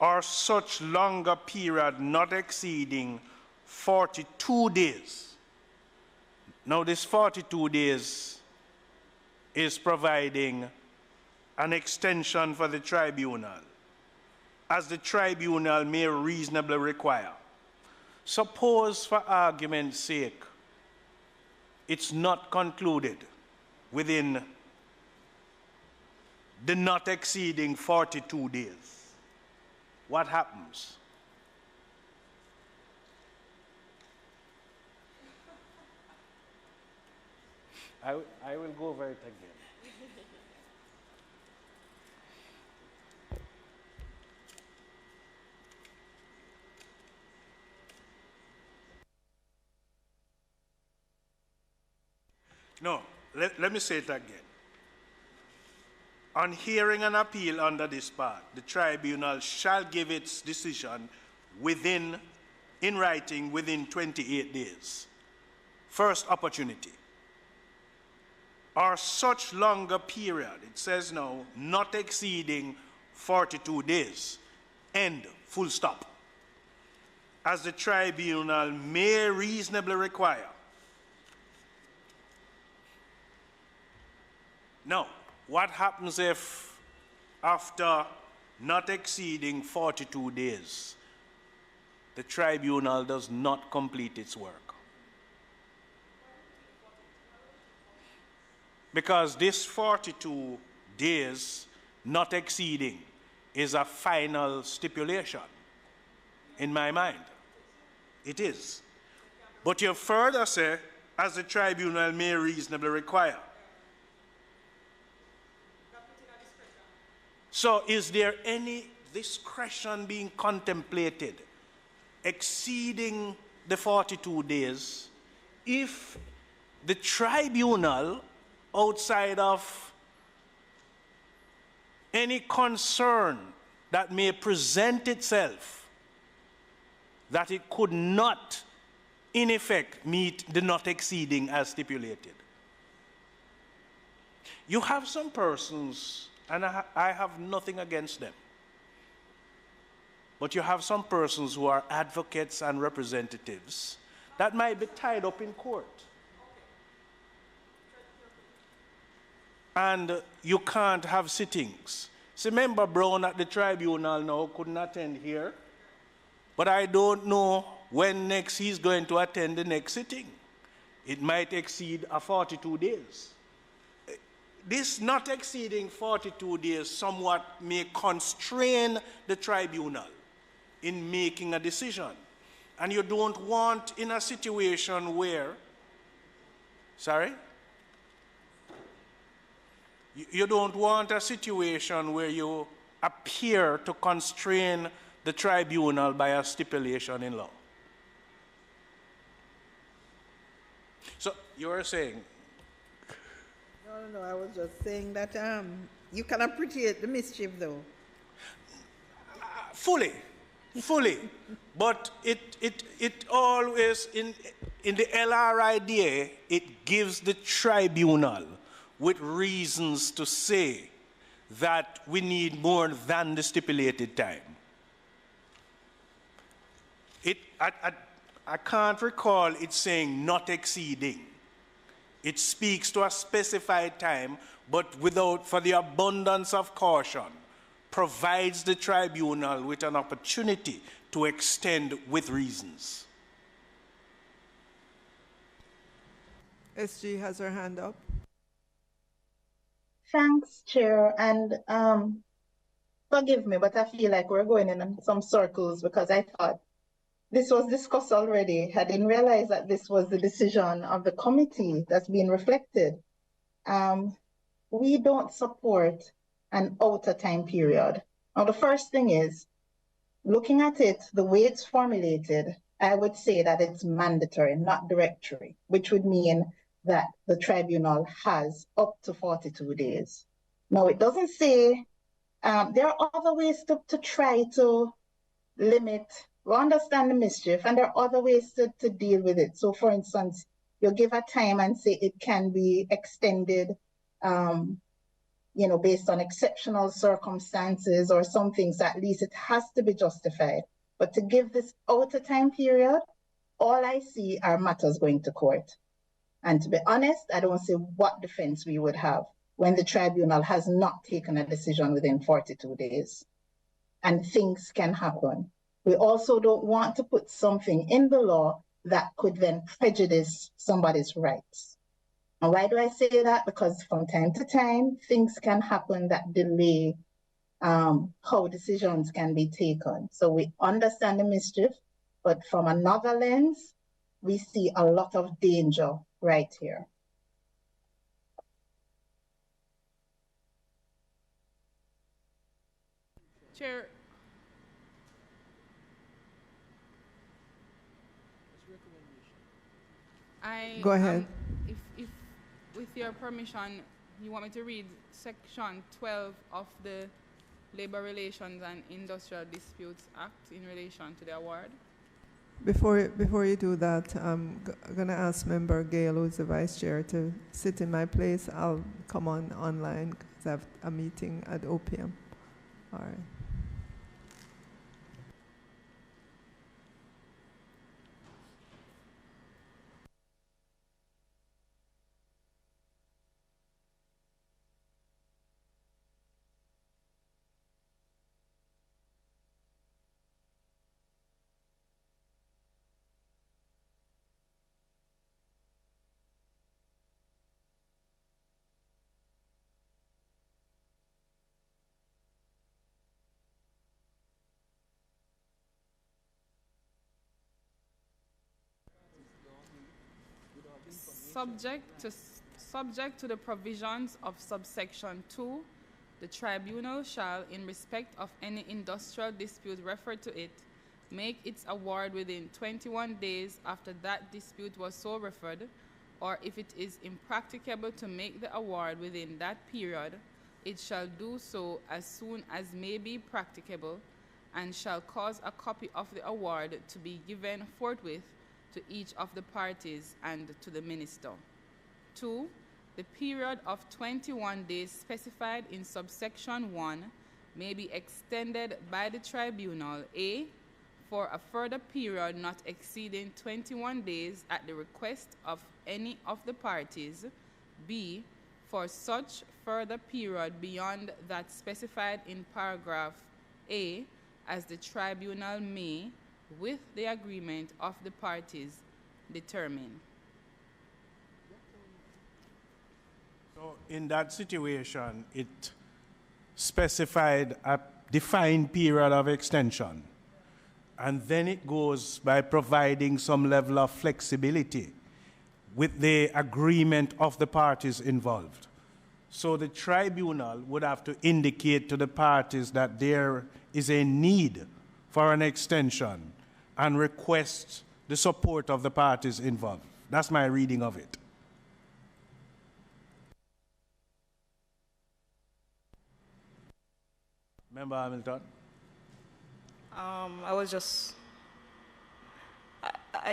Or such longer period not exceeding 42 days. Now this 42 days is providing an extension for the tribunal, as the tribunal may reasonably require. Suppose, for argument's sake, it's not concluded within the not exceeding 42 days. what happens? I will go over it again. No, let me say it again. On hearing an appeal under this part, the tribunal shall give its decision in writing within 28 days. First opportunity. Or such longer period, it says now, not exceeding 42 days. End, full stop. As the tribunal may reasonably require. Now, what happens if after not exceeding 42 days, the tribunal does not complete its work? Because this 42 days not exceeding is a final stipulation in my mind. It is. But you further say, as the tribunal may reasonably require. So is there any discretion being contemplated exceeding the 42 days if the tribunal, outside of any concern that may present itself, that it could not, in effect, meet the not exceeding as stipulated? You have some persons, and I have nothing against them, but you have some persons who are advocates and representatives that might be tied up in court. And you can't have sittings. See, Member Brown at the tribunal now couldn't attend here, but I don't know when next he's going to attend the next sitting. It might exceed 42 days. This not exceeding 42 days somewhat may constrain the tribunal in making a decision. And you don't want in a situation where, sorry? You don't want a situation where you appear to constrain the tribunal by a stipulation in law. So you were saying? No, I was just saying that you can appreciate the mischief, though. Fully. But it always, in the LRIDA, it gives the tribunal with reasons to say that we need more than the stipulated time. I can't recall it saying not exceeding. It speaks to a specified time, but for the abundance of caution, provides the tribunal with an opportunity to extend with reasons. SG has her hand up. Thanks, Chair. And forgive me, but I feel like we're going in some circles because I thought this was discussed already. I didn't realize that this was the decision of the committee that's being reflected. We don't support an outer time period. Now, the first thing is, looking at it, the way it's formulated, I would say that it's mandatory, not directory, which would mean that the tribunal has up to 42 days. Now, it doesn't say, there are other ways to try to limit. We understand the mischief, and there are other ways to deal with it. So, for instance, you give a time and say it can be extended, based on exceptional circumstances or some things. At least it has to be justified. But to give this outer time period, all I see are matters going to court. And to be honest, I don't see what defense we would have when the tribunal has not taken a decision within 42 days. And things can happen. We also don't want to put something in the law that could then prejudice somebody's rights. And why do I say that? Because from time to time, things can happen that delay how decisions can be taken. So we understand the mischief, but from another lens, we see a lot of danger right here. Chair, Go ahead. If, with your permission, you want me to read section 12 of the Labor Relations and Industrial Disputes Act in relation to the award? Before you do that, I'm going to ask Member Gale, who's the Vice Chair, to sit in my place. I'll come on online because I have a meeting at OPM. All right. Subject to the provisions of subsection 2, the tribunal shall, in respect of any industrial dispute referred to it, make its award within 21 days after that dispute was so referred, or if it is impracticable to make the award within that period, it shall do so as soon as may be practicable, and shall cause a copy of the award to be given forthwith to each of the parties and to the minister. 2. The period of 21 days specified in subsection 1 may be extended by the tribunal, A, for a further period not exceeding 21 days at the request of any of the parties, B, for such further period beyond that specified in paragraph A, as the tribunal may, with the agreement of the parties, determine. So in that situation, it specified a defined period of extension, and then it goes by providing some level of flexibility with the agreement of the parties involved. So the tribunal would have to indicate to the parties that there is a need for an extension and request the support of the parties involved. That's my reading of it. Member Hamilton? I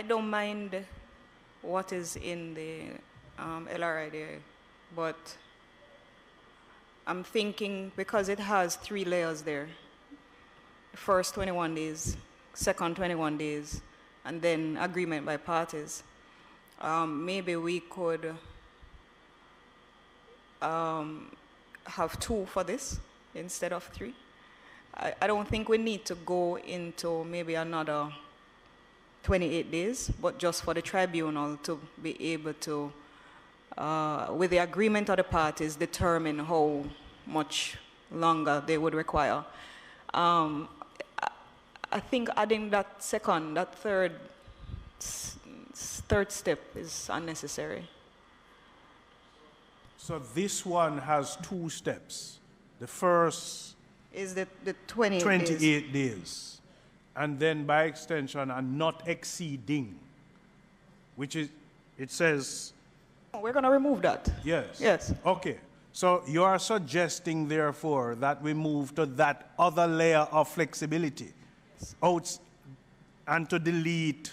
don't mind what is in the LRIDA, but I'm thinking because it has 3 layers there. First 21 days, second 21 days, and then agreement by parties. Maybe we could have 2 for this instead of 3. I don't think we need to go into maybe another 28 days, but just for the tribunal to be able to, with the agreement of the parties, determine how much longer they would require. I think adding that third step is unnecessary. So this one has 2 steps. The first is the 28 days. And then by extension, are not exceeding, which is, it says... We're going to remove that. Yes. Yes. Okay. So you are suggesting, therefore, that we move to that other layer of flexibility out and to delete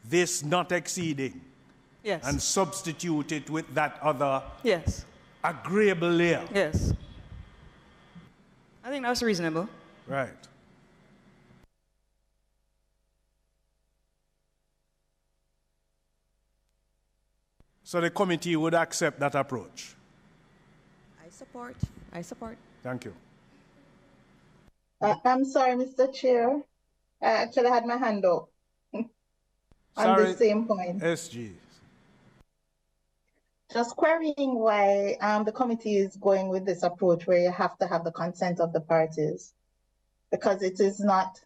this not exceeding. Yes. And substitute it with that other yes. agreeable layer. Yes. I think that's reasonable. Right. So the committee would accept that approach? I support. Thank you. I'm sorry, Mr. Chair. I actually had my hand up on Sorry, the same point. SG. Just querying why the committee is going with this approach where you have to have the consent of the parties, because it is not,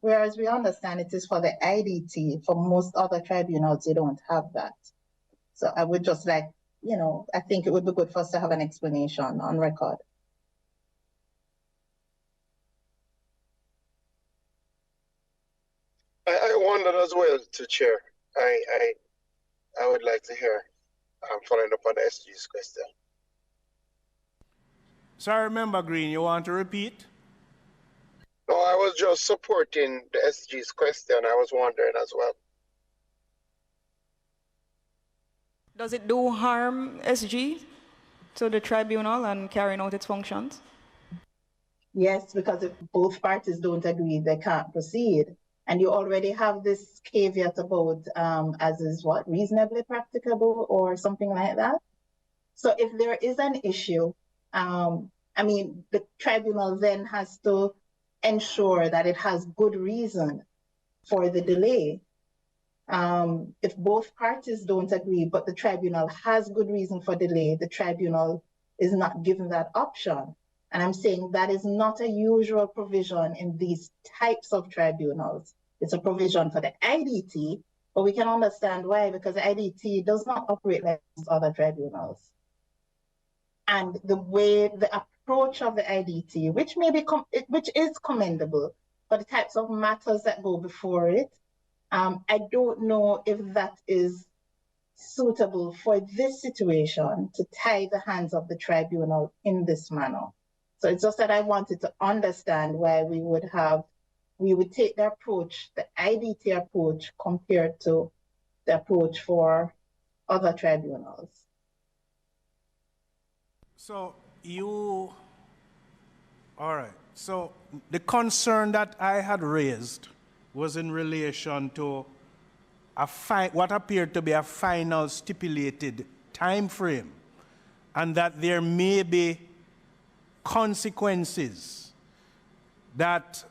whereas we understand it is for the IDT, for most other tribunals, you don't have that. So I would just like, I think it would be good for us to have an explanation on record. I wondered as well, to Chair. I would like to hear, following up on the SG's question. Sorry, Member Green, you want to repeat? No, I was just supporting the SG's question. I was wondering as well. Does it do harm, SG, to the tribunal and carrying out its functions? Yes, because if both parties don't agree, they can't proceed. And you already have this caveat about as is what, reasonably practicable or something like that. So if there is an issue, I mean, the tribunal then has to ensure that it has good reason for the delay. If both parties don't agree, but the tribunal has good reason for delay, the tribunal is not given that option. And I'm saying that is not a usual provision in these types of tribunals. It's a provision for the IDT, but we can understand why, because the IDT does not operate like other tribunals. And the way, the approach of the IDT, which is commendable for the types of matters that go before it, I don't know if that is suitable for this situation to tie the hands of the tribunal in this manner. So it's just that I wanted to understand why we would take the approach, the IDT approach, compared to the approach for other tribunals. So all right. So the concern that I had raised was in relation to what appeared to be a final stipulated time frame, and that there may be consequences that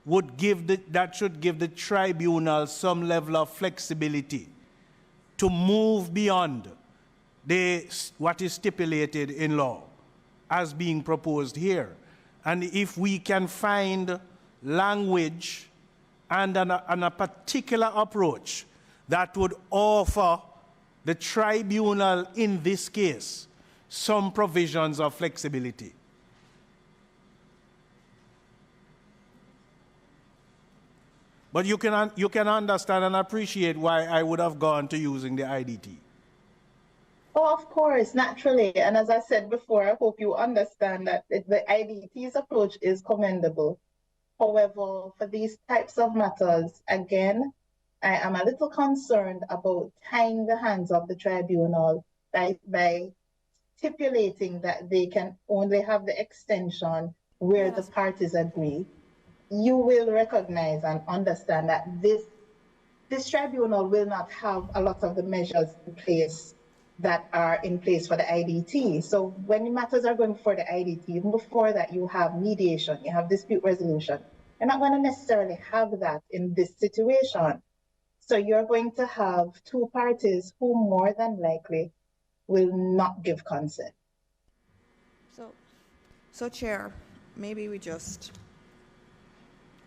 should give the tribunal some level of flexibility to move beyond what is stipulated in law as being proposed here. And if we can find language and a particular approach that would offer the tribunal in this case some provisions of flexibility. But you can understand and appreciate why I would have gone to using the IDT. Oh, of course, naturally. And as I said before, I hope you understand that the IDT's approach is commendable. However, for these types of matters, again, I am a little concerned about tying the hands of the tribunal by stipulating that they can only have the extension where the parties agree. You will recognize and understand that this tribunal will not have a lot of the measures in place that are in place for the IDT. So when matters are going before the IDT, even before that, you have mediation, you have dispute resolution. You're not going to necessarily have that in this situation. So you're going to have two parties who more than likely will not give consent. So Chair, maybe we just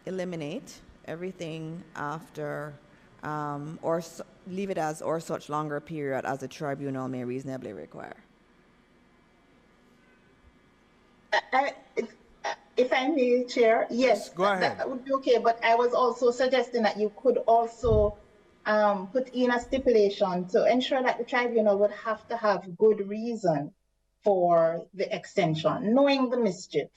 eliminate everything after or leave it as or such longer period as the tribunal may reasonably require. If I may, Chair, yes, go ahead. That would be okay. But I was also suggesting that you could also put in a stipulation to ensure that the tribunal would have to have good reason for the extension, knowing the mischief.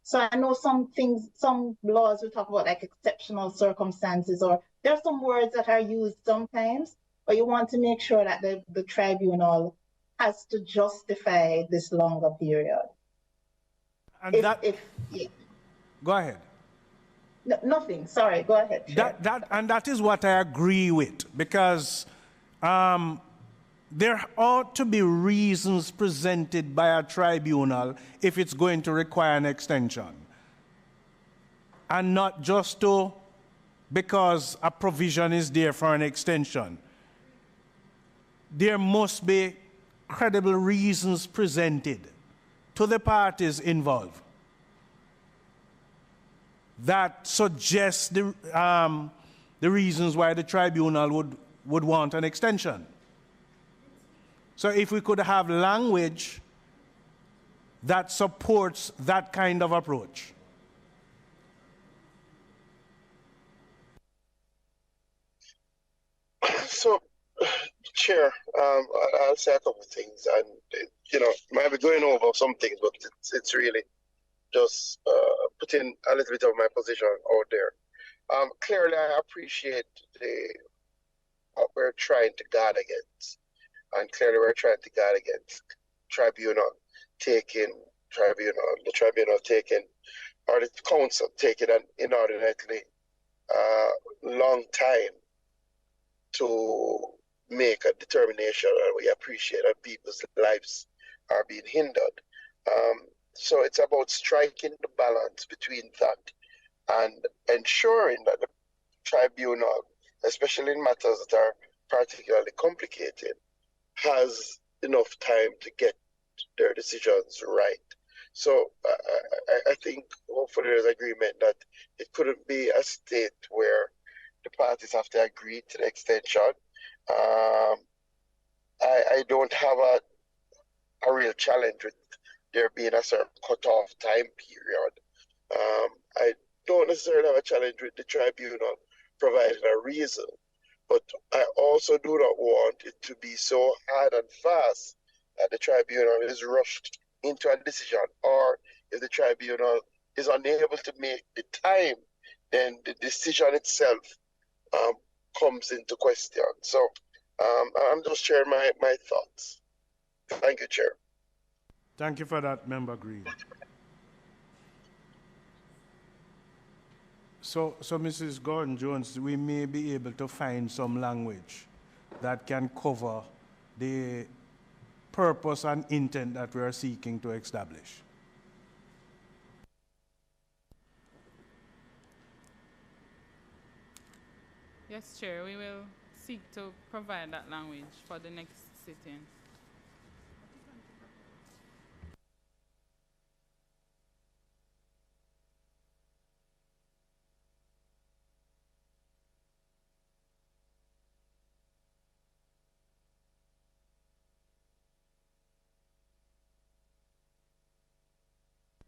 So I know some laws we talk about like exceptional circumstances, or there are some words that are used sometimes, but you want to make sure that the tribunal has to justify this longer period. And go ahead. No, nothing. Sorry. Go ahead. That is what I agree with, because there ought to be reasons presented by a tribunal if it's going to require an extension, and not just because a provision is there for an extension. there must be credible reasons presented to the parties involved that suggest the reasons why the tribunal would want an extension. So if we could have language that supports that kind of approach. So, Chair, I'll say a couple of things, and you know, might be going over some things, but it's really just putting a little bit of my position out there. Clearly, I appreciate what we're trying to guard against, and clearly we're trying to guard against the tribunal taking, or the council taking an inordinately long time to make a determination, and we appreciate that people's lives are being hindered. So it's about striking the balance between that and ensuring that the tribunal, especially in matters that are particularly complicated, has enough time to get their decisions right. So I think hopefully there's agreement that it couldn't be a state where the parties have to agree to the extension. I don't have a real challenge with there being a certain cutoff time period. I don't necessarily have a challenge with the tribunal providing a reason, but I also do not want it to be so hard and fast that the tribunal is rushed into a decision, or if the tribunal is unable to make the time, then the decision itself comes into question. So I'm just sharing my thoughts. Thank you, Chair. Thank you for that, Member Green. So Mrs. Gordon-Jones, we may be able to find some language that can cover the purpose and intent that we are seeking to establish. Yes, Chair, we will seek to provide that language for the next sitting.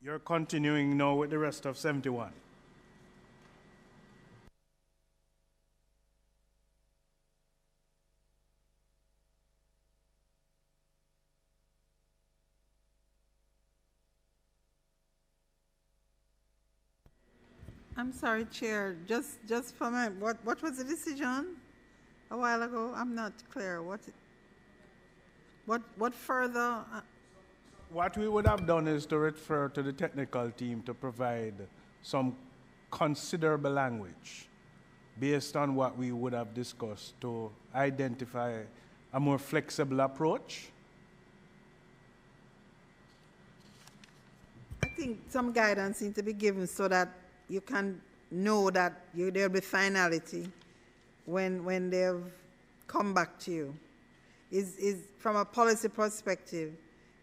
You're continuing now with the rest of 71. I'm sorry, Chair. Just for my what was the decision a while ago? I'm not clear. What further? What we would have done is to refer to the technical team to provide some considerable language based on what we would have discussed to identify a more flexible approach. I think some guidance needs to be given so that you can know that there'll be finality when they've come back to you. Is from a policy perspective,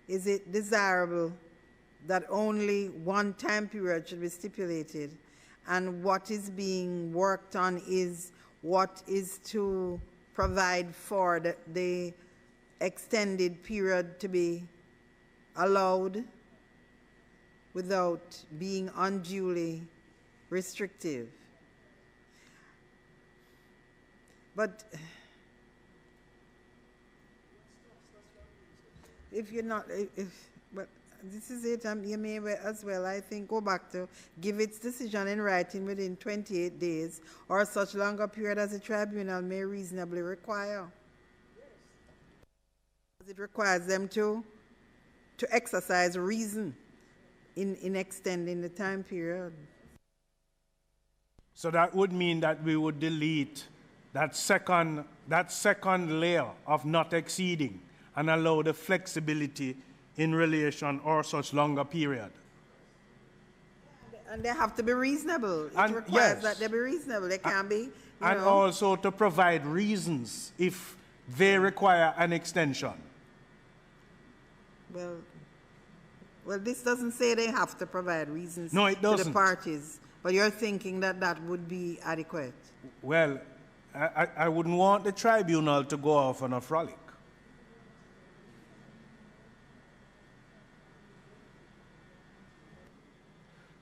is it desirable that only one time period should be stipulated, and what is being worked on is what is to provide for the extended period to be allowed without being unduly restrictive? But if you're not, but this is it, you may as well, I think, go back to give its decision in writing within 28 days or such longer period as the tribunal may reasonably require. It requires them to exercise reason in extending the time period. So that would mean that we would delete that second layer of not exceeding and allow the flexibility in relation or such longer period. And they have to be reasonable. It and requires yes, that they be reasonable. They can't be, and also to provide reasons if they require an extension. Well, this doesn't say they have to provide reasons No, it doesn't. to the parties, but you're thinking that that would be adequate. Well, I wouldn't want the tribunal to go off on a frolic.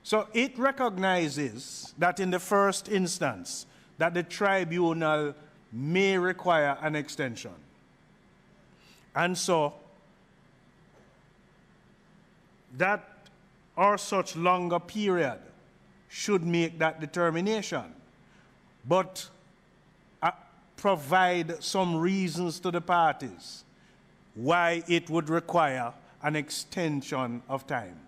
So it recognizes that in the first instance, that the tribunal may require an extension. And so, that or such longer period should make that determination. But provide some reasons to the parties why it would require an extension of time.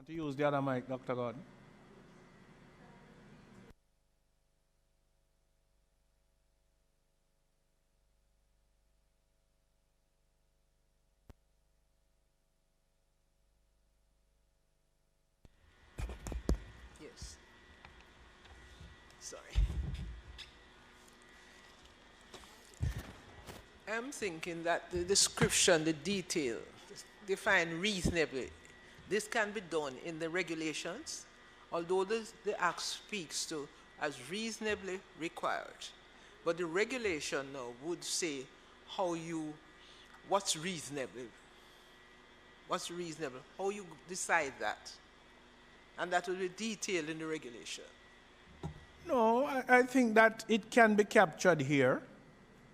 To use the other mic, Dr. Gordon. Yes. Sorry. I'm thinking that the description, the detail, define reasonably. This can be done in the regulations, although the Act speaks to as reasonably required. But the regulation now would say what's reasonable, how you decide that. And that will be detailed in the regulation. No, I think that it can be captured here.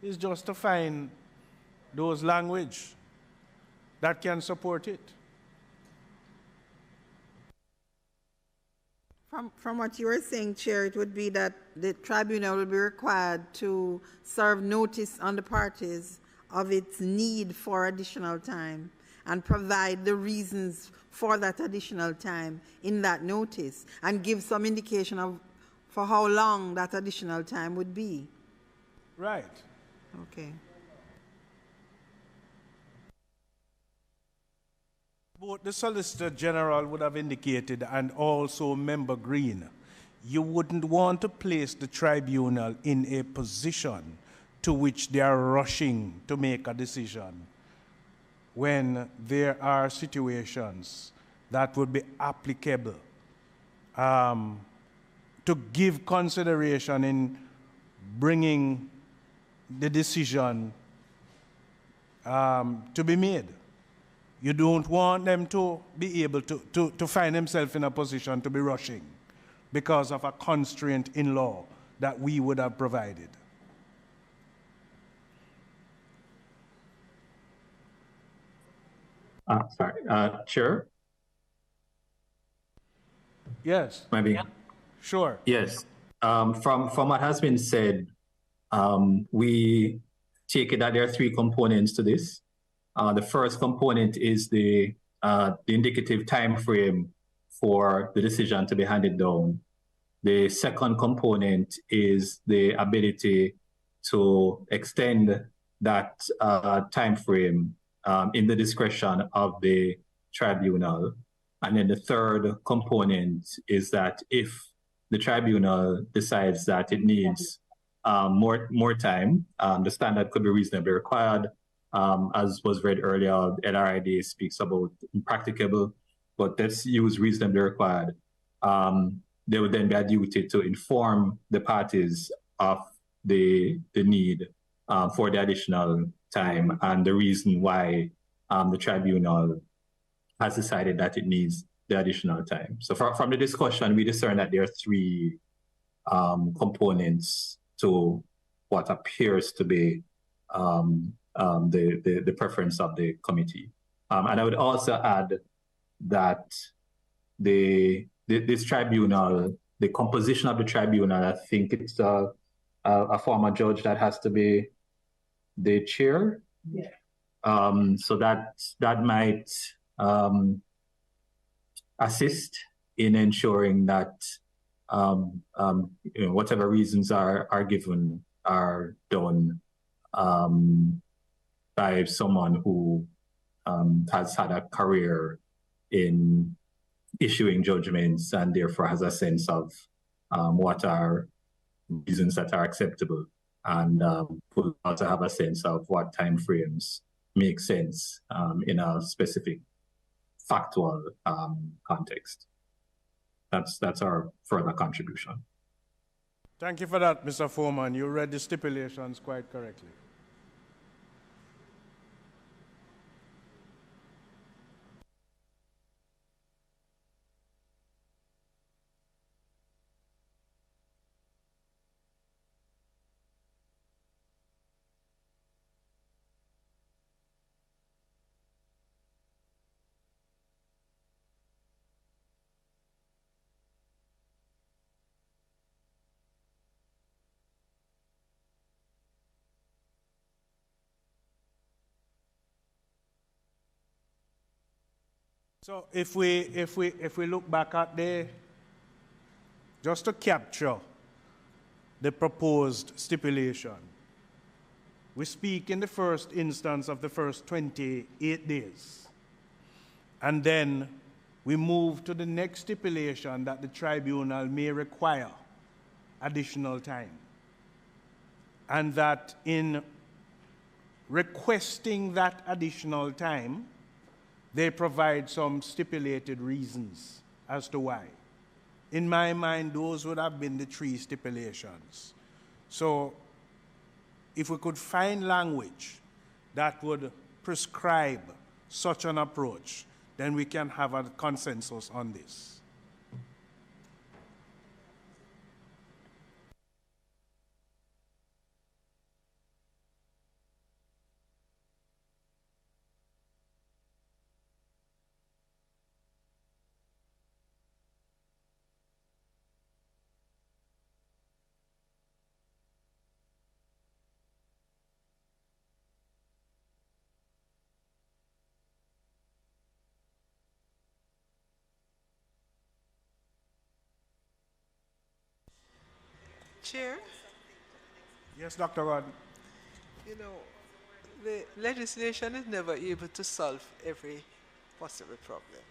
It's just to find those language that can support it. From what you were saying, Chair, it would be that the tribunal will be required to serve notice on the parties of its need for additional time and provide the reasons for that additional time in that notice and give some indication of for how long that additional time would be. Right. Okay. Both the Solicitor General would have indicated, and also Member Green, you wouldn't want to place the tribunal in a position to which they are rushing to make a decision when there are situations that would be applicable to give consideration in bringing the decision to be made. You don't want them to be able to find themselves in a position to be rushing because of a constraint in law that we would have provided. Sorry, Chair? Yes. Maybe. Yeah. Sure. Yes. From what has been said, we take it that there are three components to this. The first component is the indicative time frame for the decision to be handed down. The second component is the ability to extend that time frame in the discretion of the tribunal. And then the third component is that if the tribunal decides that it needs more time, the standard could be reasonably required. As was read earlier, LRID speaks about impracticable, but let's use reasonably required. There would then be a duty to inform the parties of the need for the additional time and the reason why the tribunal has decided that it needs the additional time. So from the discussion, we discern that there are three components to what appears to be the preference of the committee. And I would also add that this tribunal, the composition of the tribunal, I think it's a former judge that has to be the chair. Yeah. So that might assist in ensuring that whatever reasons are given are done by someone who has had a career in issuing judgments and therefore has a sense of what are reasons that are acceptable, and will also have a sense of what timeframes make sense in a specific factual context. That's our further contribution. Thank you for that, Mr. Foreman. You read the stipulations quite correctly. So if we look back at just to capture the proposed stipulation, we speak in the first instance of the first 28 days. And then we move to the next stipulation that the tribunal may require additional time. And that in requesting that additional time, they provide some stipulated reasons as to why. In my mind, those would have been the three stipulations. So if we could find language that would prescribe such an approach, then we can have a consensus on this. Chair? Yes, Dr. Rod. You know, the legislation is never able to solve every possible problem.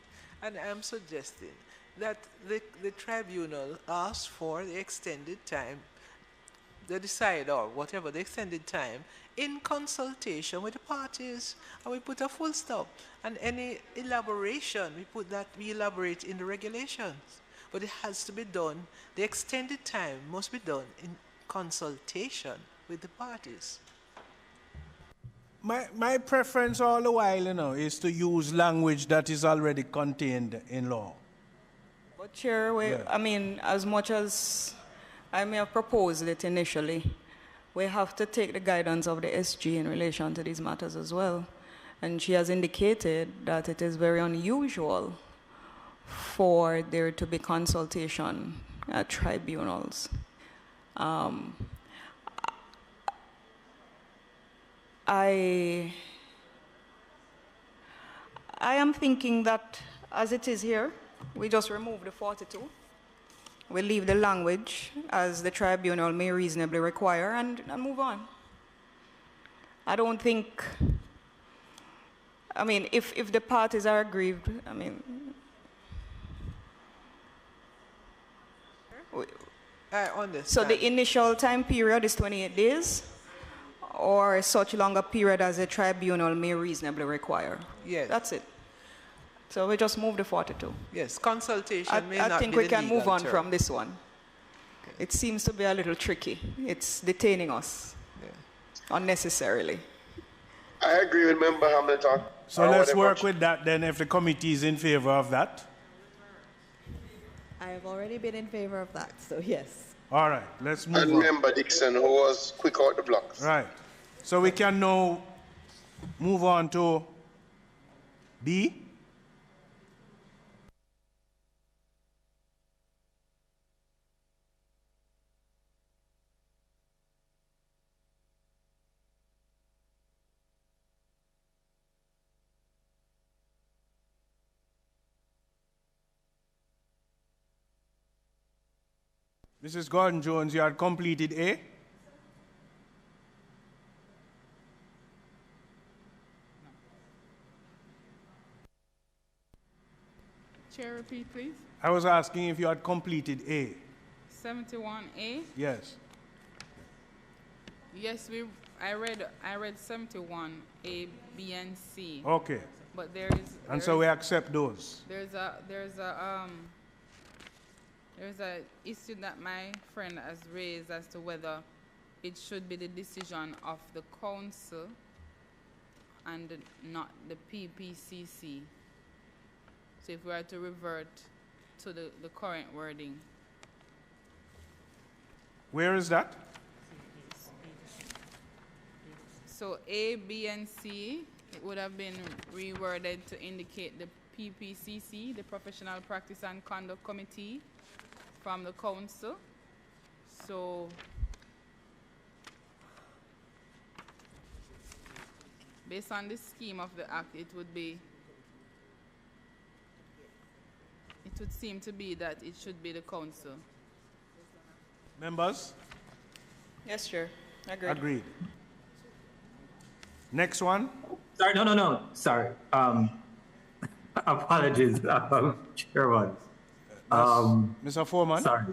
And I'm suggesting that the tribunal asks for the extended time, they decide, or whatever, the extended time, in consultation with the parties, and we put a full stop. And any elaboration, we elaborate in the regulations. But it has to be done, the extended time must be done in consultation with the parties. My preference all the while, is to use language that is already contained in law. But Chair, I mean, as much as I may have proposed it initially, we have to take the guidance of the SG in relation to these matters as well. And she has indicated that it is very unusual for there to be consultation at tribunals. I am thinking that as it is here, we just remove the 42. We leave the language as the tribunal may reasonably require and move on. I don't think, I mean, if the parties are aggrieved, I mean, I understand. so the initial time period is 28 days, or such longer period as a tribunal may reasonably require. Yes. That's it. So we just move the 42. Yes, consultation may I not think be we the can move legal on term. from this one. Okay. It seems to be a little tricky. It's detaining us unnecessarily. I agree with Member Hamilton. So let's work with that then if the committee is in favor of that. I have already been in favor of that, so yes. All right, let's move and on. Member Dixon, who was quick out the blocks. Right. So we can now move on to B. Mrs. Gordon-Jones, you had completed A? Chair, repeat, please. I was asking if you had completed A. 71A? Yes. Yes, I read 71 A, B, and C. Okay. But and so we accept those. There's a issue that my friend has raised as to whether it should be the decision of the council and not the PPCC. So if we are to revert to the current wording. Where is that? So A, B, and C, it would have been reworded to indicate the PPCC, the Professional Practice and Conduct Committee from the council. So based on the scheme of the act, it would seem to be that it should be the council. Members? Yes, Chair. Agreed. Agreed. Next one. Sorry, no. Sorry. Apologies, Chairman. Mr. Foreman? Sorry.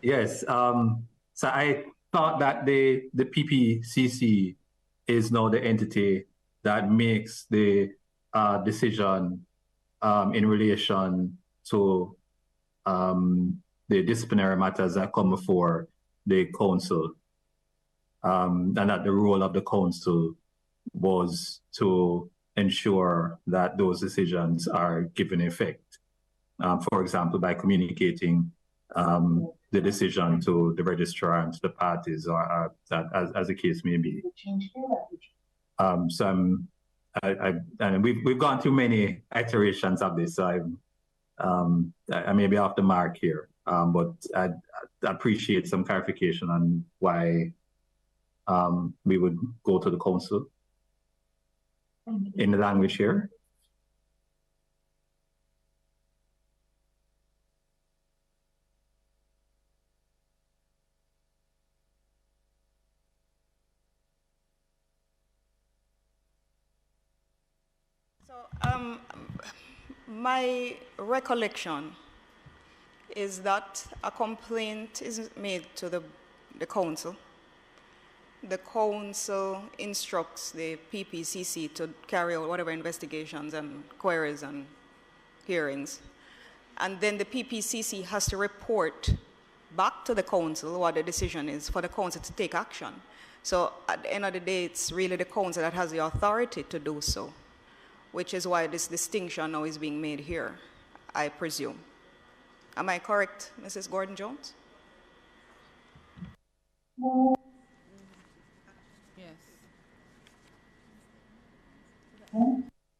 Yes. So I thought that the PPCC is now the entity that makes the decision in relation to the disciplinary matters that come before the council, and that the role of the council was to ensure that those decisions are given effect. For example, by communicating the decision to the registrar and to the parties, or as the case may be. And we've gone through many iterations of this, so I may be off the mark here, but I appreciate some clarification on why we would go to the council in the language here. So my recollection is that a complaint is made to the council. The council instructs the PPCC to carry out whatever investigations and queries and hearings. And then the PPCC has to report back to the council what the decision is for the council to take action. So at the end of the day, it's really the council that has the authority to do so, which is why this distinction now is being made here, I presume. Am I correct, Mrs. Gordon-Jones? Yes.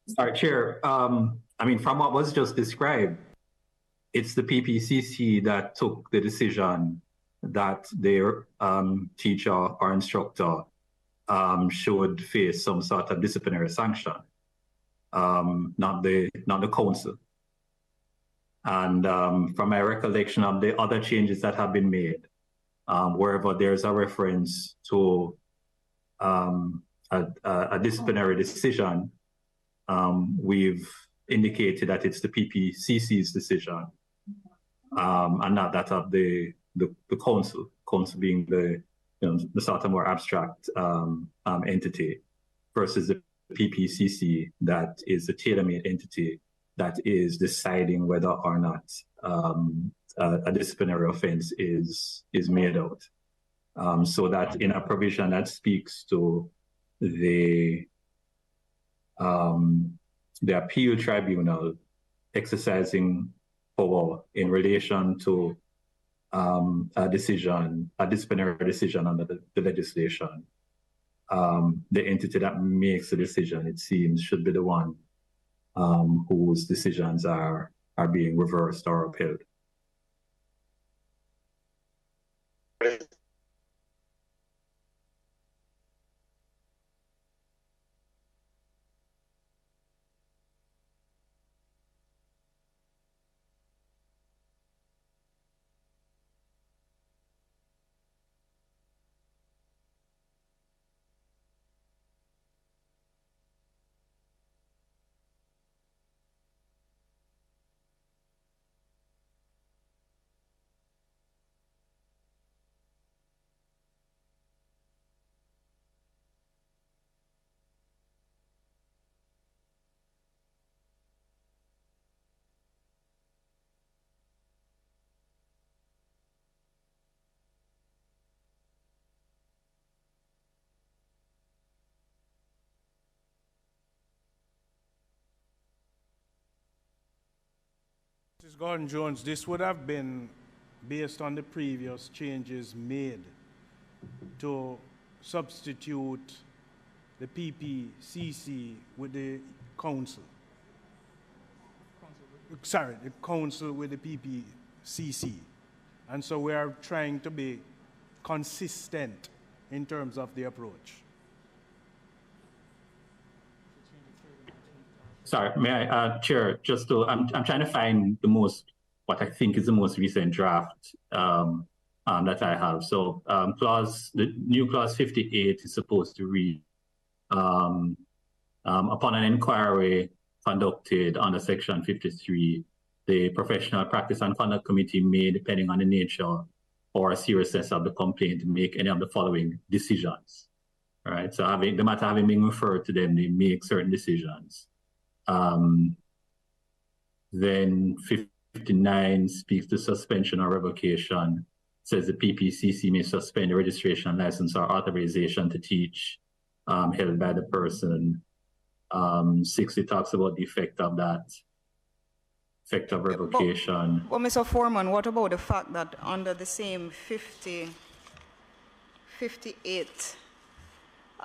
Sorry, Chair. I mean, from what was just described, it's the PPCC that took the decision that their teacher or instructor should face some sort of disciplinary sanction, not the council. And from my recollection of the other changes that have been made, wherever there's a reference to a disciplinary decision, we've indicated that it's the PPCC's decision, and not that of the council being the sort of more abstract entity, versus the PPCC that is the tailor-made entity that is deciding whether or not a disciplinary offense is made out. So that in a provision that speaks to the appeal tribunal exercising power in relation to a disciplinary decision under the legislation, the entity that makes the decision, it seems, should be the one whose decisions are being reversed or upheld. Mrs. Gordon-Jones, this would have been based on the previous changes made to substitute the PPCC with the council. Sorry, the council with the PPCC. And so we are trying to be consistent in terms of the approach. Sorry, may I, Chair, just to, I'm trying to find what I think is the most recent draft that I have. So the new clause 58 is supposed to read, upon an inquiry conducted under section 53, the Professional Practice and Conduct Committee may, depending on the nature or seriousness of the complaint, make any of the following decisions. All right, so the matter having been referred to them, they make certain decisions. Then 59 speaks to suspension or revocation, says the PPCC may suspend the registration, license, or authorization to teach held by the person. 60 talks about the effect of revocation. But Mr. Foreman, what about the fact that under the same 58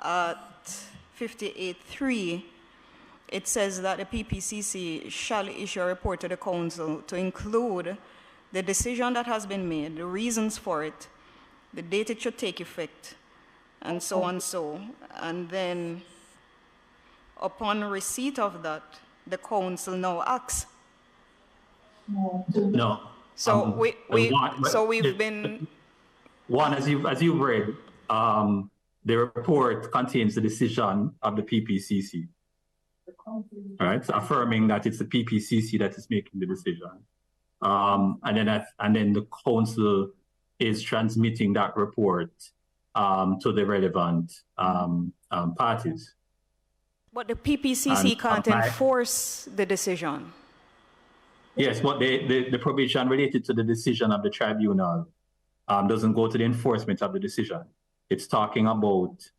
at 58.3, it says that the PPCC shall issue a report to the council to include the decision that has been made, the reasons for it, the date it should take effect, and so on so. And then upon receipt of that, the council now acts. No. So we've been... One, as you've read, the report contains the decision of the PPCC. All right, so affirming that it's the PPCC that is making the decision, and then the council is transmitting that report to the relevant parties. But the PPCC can't enforce the decision. Yes, but the provision related to the decision of the tribunal doesn't go to the enforcement of the decision. It's talking about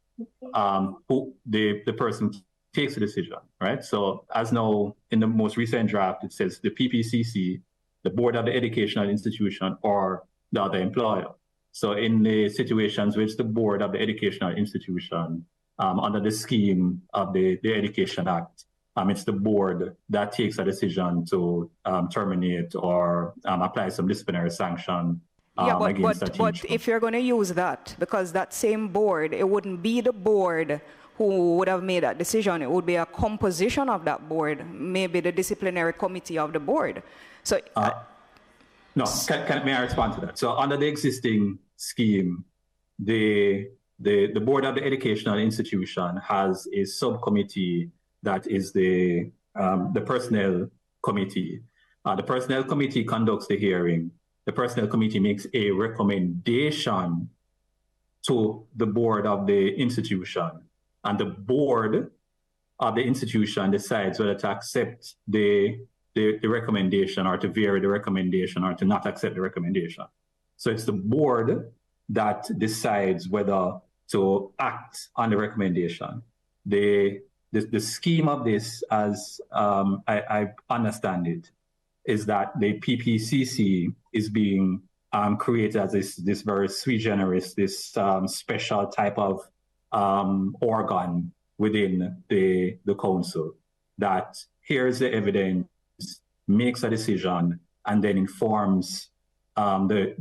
who the person takes the decision, right? So as now in the most recent draft, it says the PPCC, the board of the educational institution, or the other employer. So in the situations which the board of the educational institution, under the scheme of the Education Act, it's the board that takes a decision to terminate or apply some disciplinary sanction against the teacher. But if you're going to use that, because that same board, it wouldn't be the board who would have made that decision. It would be a composition of that board, maybe the disciplinary committee of the board. So, may I respond to that? So, under the existing scheme, the board of the educational institution has a subcommittee that is the personnel committee. The personnel committee conducts the hearing. The personnel committee makes a recommendation to the board of the institution. And the board of the institution decides whether to accept the recommendation or to vary the recommendation or to not accept the recommendation. So it's the board that decides whether to act on the recommendation. The scheme of this, as I understand it, is that the PPCC is being created as this very sui generis, this special type of organ within the council that hears the evidence, makes a decision, and then informs the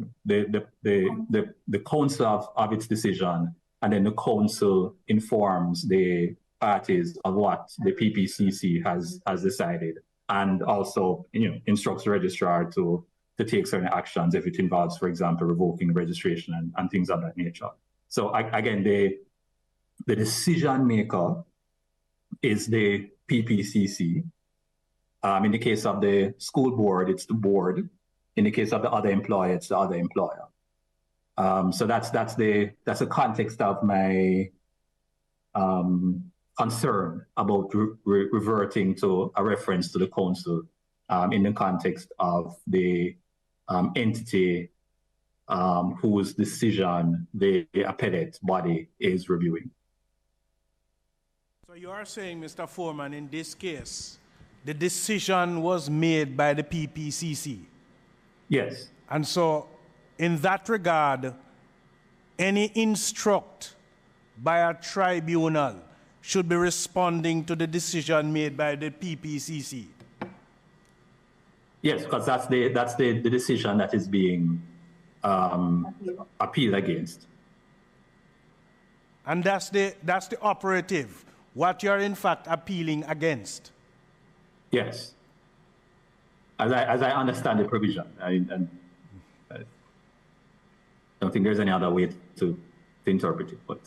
council of its decision, and then the council informs the parties of what the PPCC has decided, and also instructs the registrar to take certain actions if it involves, for example, revoking registration and things of that nature. So again, the decision maker is the PPCC. In the case of the school board, it's the board. In the case of the other employer, it's the other employer. So that's the context of my concern about reverting to a reference to the council in the context of the entity whose decision the appellate body is reviewing. So you are saying, Mr. Foreman, in this case, the decision was made by the PPCC. Yes. And so, in that regard, any instruct by a tribunal should be responding to the decision made by the PPCC. Yes, because that's the decision that is being appealed against. And that's the operative, what you're in fact appealing against. Yes. As I understand the provision, I don't think there's any other way to interpret it, but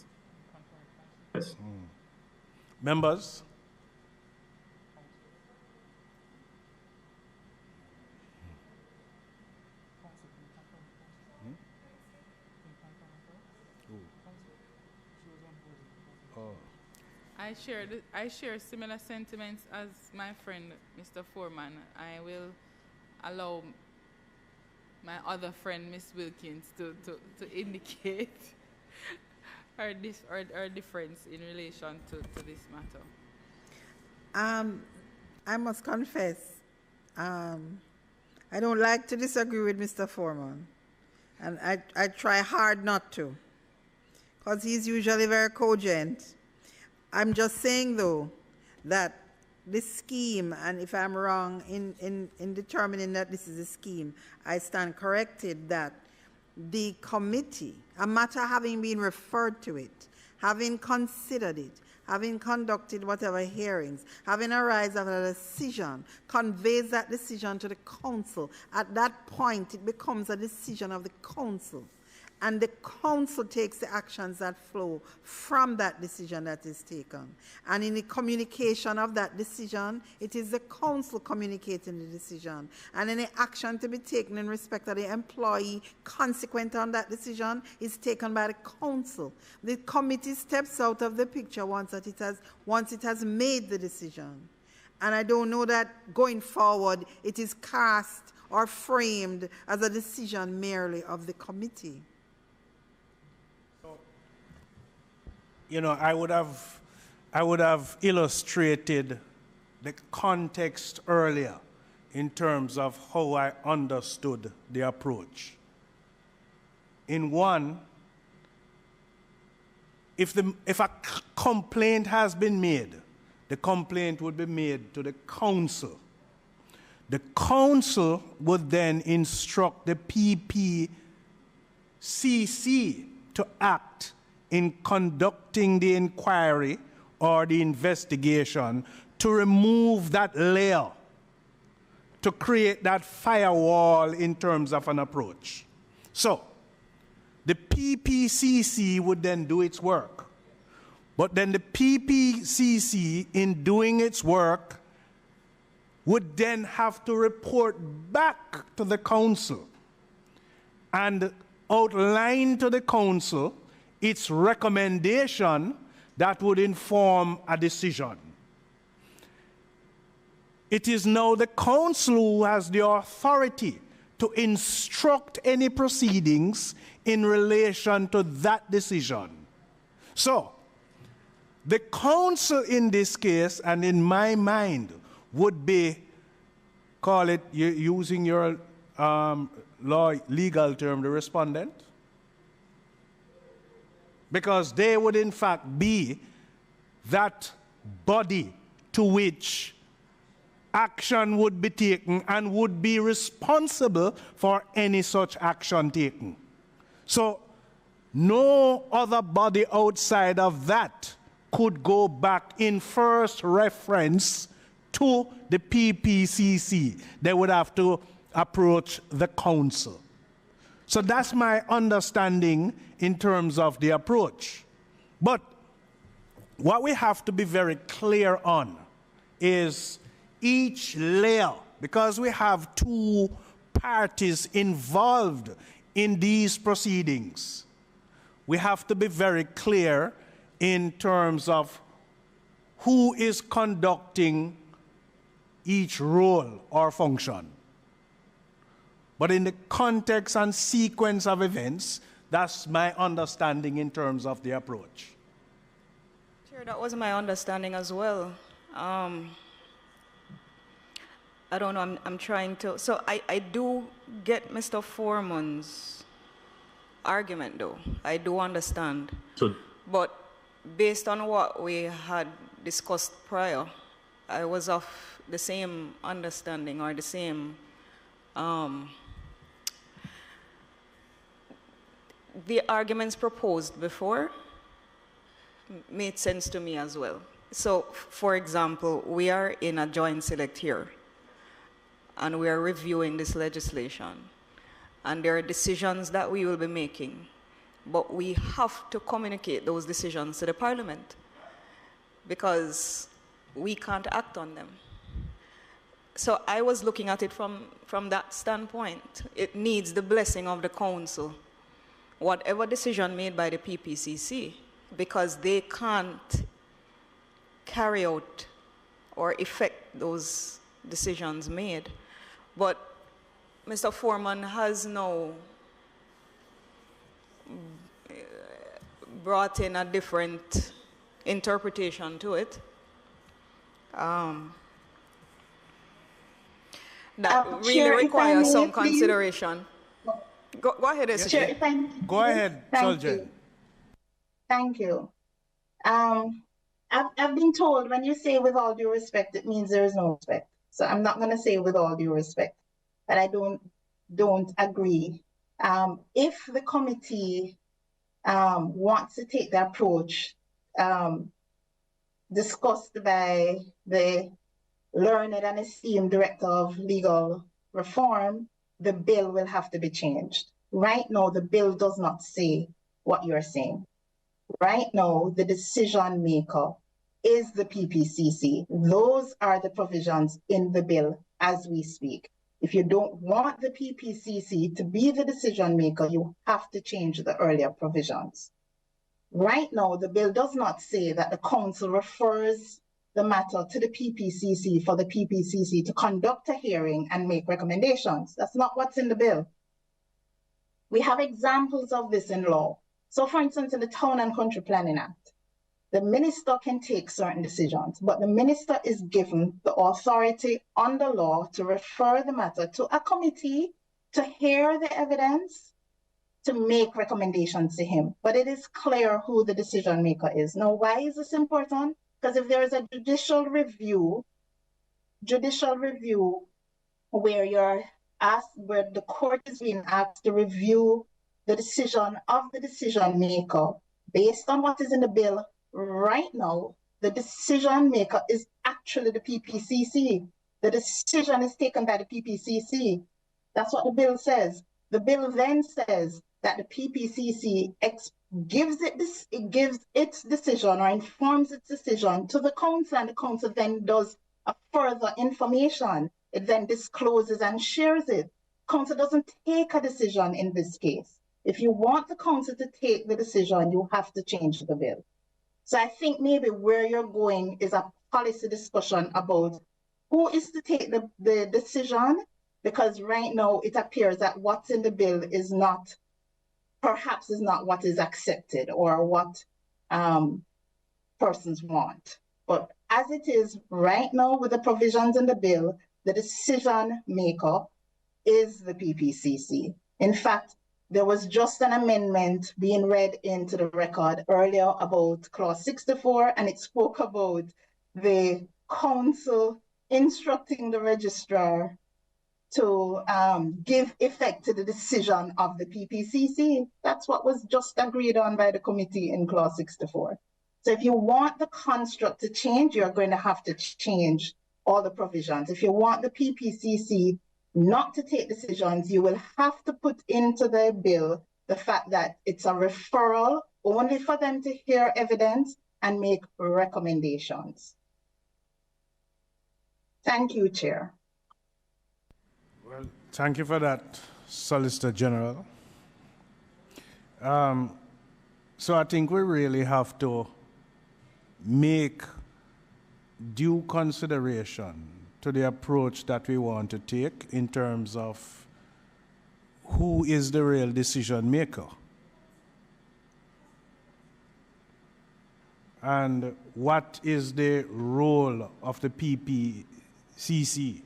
yes. Members? I share similar sentiments as my friend, Mr. Foreman. I will allow my other friend, Ms. Wilkins, to indicate her difference in relation to this matter. I must confess, I don't like to disagree with Mr. Foreman, and I try hard not to, because he's usually very cogent. I'm just saying, though, that this scheme, and if I'm wrong in determining that this is a scheme, I stand corrected that the committee, a matter having been referred to it, having considered it, having conducted whatever hearings, having arrived at a decision, conveys that decision to the council. At that point, it becomes a decision of the council. And the council takes the actions that flow from that decision that is taken. And in the communication of that decision, it is the council communicating the decision. And any action to be taken in respect of the employee consequent on that decision is taken by the council. The committee steps out of the picture once it has made the decision. And I don't know that going forward it is cast or framed as a decision merely of the committee. You know, I would have illustrated the context earlier in terms of how I understood the approach. In one, if a complaint has been made, the complaint would be made to the council. The council would then instruct the PPCC to act in conducting the inquiry or the investigation to remove that layer, to create that firewall in terms of an approach. So, the PPCC would then do its work. But then the PPCC, in doing its work, would then have to report back to the council and outline to the council its recommendation that would inform a decision. It is now the council who has the authority to instruct any proceedings in relation to that decision. So, the council in this case, and in my mind, would be, call it, using your legal term, the respondent. Because they would in fact be that body to which action would be taken and would be responsible for any such action taken. So no other body outside of that could go back in first reference to the PPCC. They would have to approach the council. So that's my understanding in terms of the approach. But what we have to be very clear on is each layer, because we have two parties involved in these proceedings, we have to be very clear in terms of who is conducting each role or function. But in the context and sequence of events, that's my understanding in terms of the approach. Sure, that was my understanding as well. I don't know, I'm trying to, so I do get Mr. Foreman's argument though. I do understand. So, but based on what we had discussed prior, I was of the same understanding or the same, the arguments proposed before made sense to me as well. So, for example, we are in a joint select here, and we are reviewing this legislation, and there are decisions that we will be making, but we have to communicate those decisions to the Parliament because we can't act on them. So I was looking at it from that standpoint. It needs the blessing of the Council, whatever decision made by the PPCC, because they can't carry out or effect those decisions made. But Mr. Foreman has now brought in a different interpretation to it. That really Chair, requires some please. consideration. Go ahead, SJ. Chair, Go ahead, Soldier. Thank you. I've been told when you say with all due respect, it means there is no respect. So I'm not going to say with all due respect, but I don't agree. If the committee wants to take the approach discussed by the learned and esteemed Director of Legal Reform, the bill will have to be changed. Right now, the bill does not say what you're saying. Right now, the decision maker is the PPCC. Those are the provisions in the bill as we speak. If you don't want the PPCC to be the decision maker, you have to change the earlier provisions. Right now, the bill does not say that the council refers the matter to the PPCC for the PPCC to conduct a hearing and make recommendations. That's not what's in the bill. We have examples of this in law. So for instance, in the Town and Country Planning Act, the minister can take certain decisions, but the minister is given the authority under law to refer the matter to a committee to hear the evidence, to make recommendations to him. But it is clear who the decision maker is. Now, why is this important? Because if there is a judicial review where you're asked, where the court is being asked to review the decision of the decision maker based on what is in the bill right now, the decision maker is actually the PPCC. The decision is taken by the PPCC. That's what the bill says. The bill then says that the PPCC gives its decision or informs its decision to the council, and the council then does a further information. It then discloses and shares it. Council doesn't take a decision in this case. If you want the council to take the decision, you have to change the bill. So I think maybe where you're going is a policy discussion about who is to take the decision, because right now it appears that what's in the bill is not, perhaps is not what is accepted or what persons want. But as it is right now with the provisions in the bill, the decision maker is the PPCC. In fact, there was just an amendment being read into the record earlier about clause 64, and it spoke about the council instructing the registrar to give effect to the decision of the PPCC. That's what was just agreed on by the committee in clause 64. So if you want the construct to change, you're going to have to change all the provisions. If you want the PPCC not to take decisions, you will have to put into the bill the fact that it's a referral only for them to hear evidence and make recommendations. Thank you, Chair. Well, thank you for that, Solicitor General. So I think we really have to make due consideration to the approach that we want to take in terms of who is the real decision maker and what is the role of the PPCC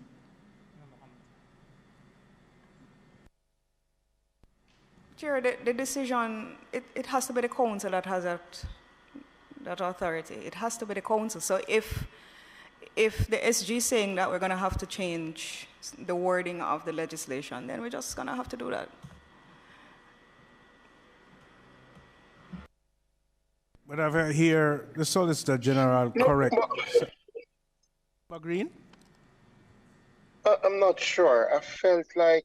Chair, the decision, it has to be the council that has that authority. It has to be the council. So if the SG is saying that we're going to have to change the wording of the legislation, then we're just going to have to do that. But I've hear the Solicitor General correct. Green? I'm not sure. I felt like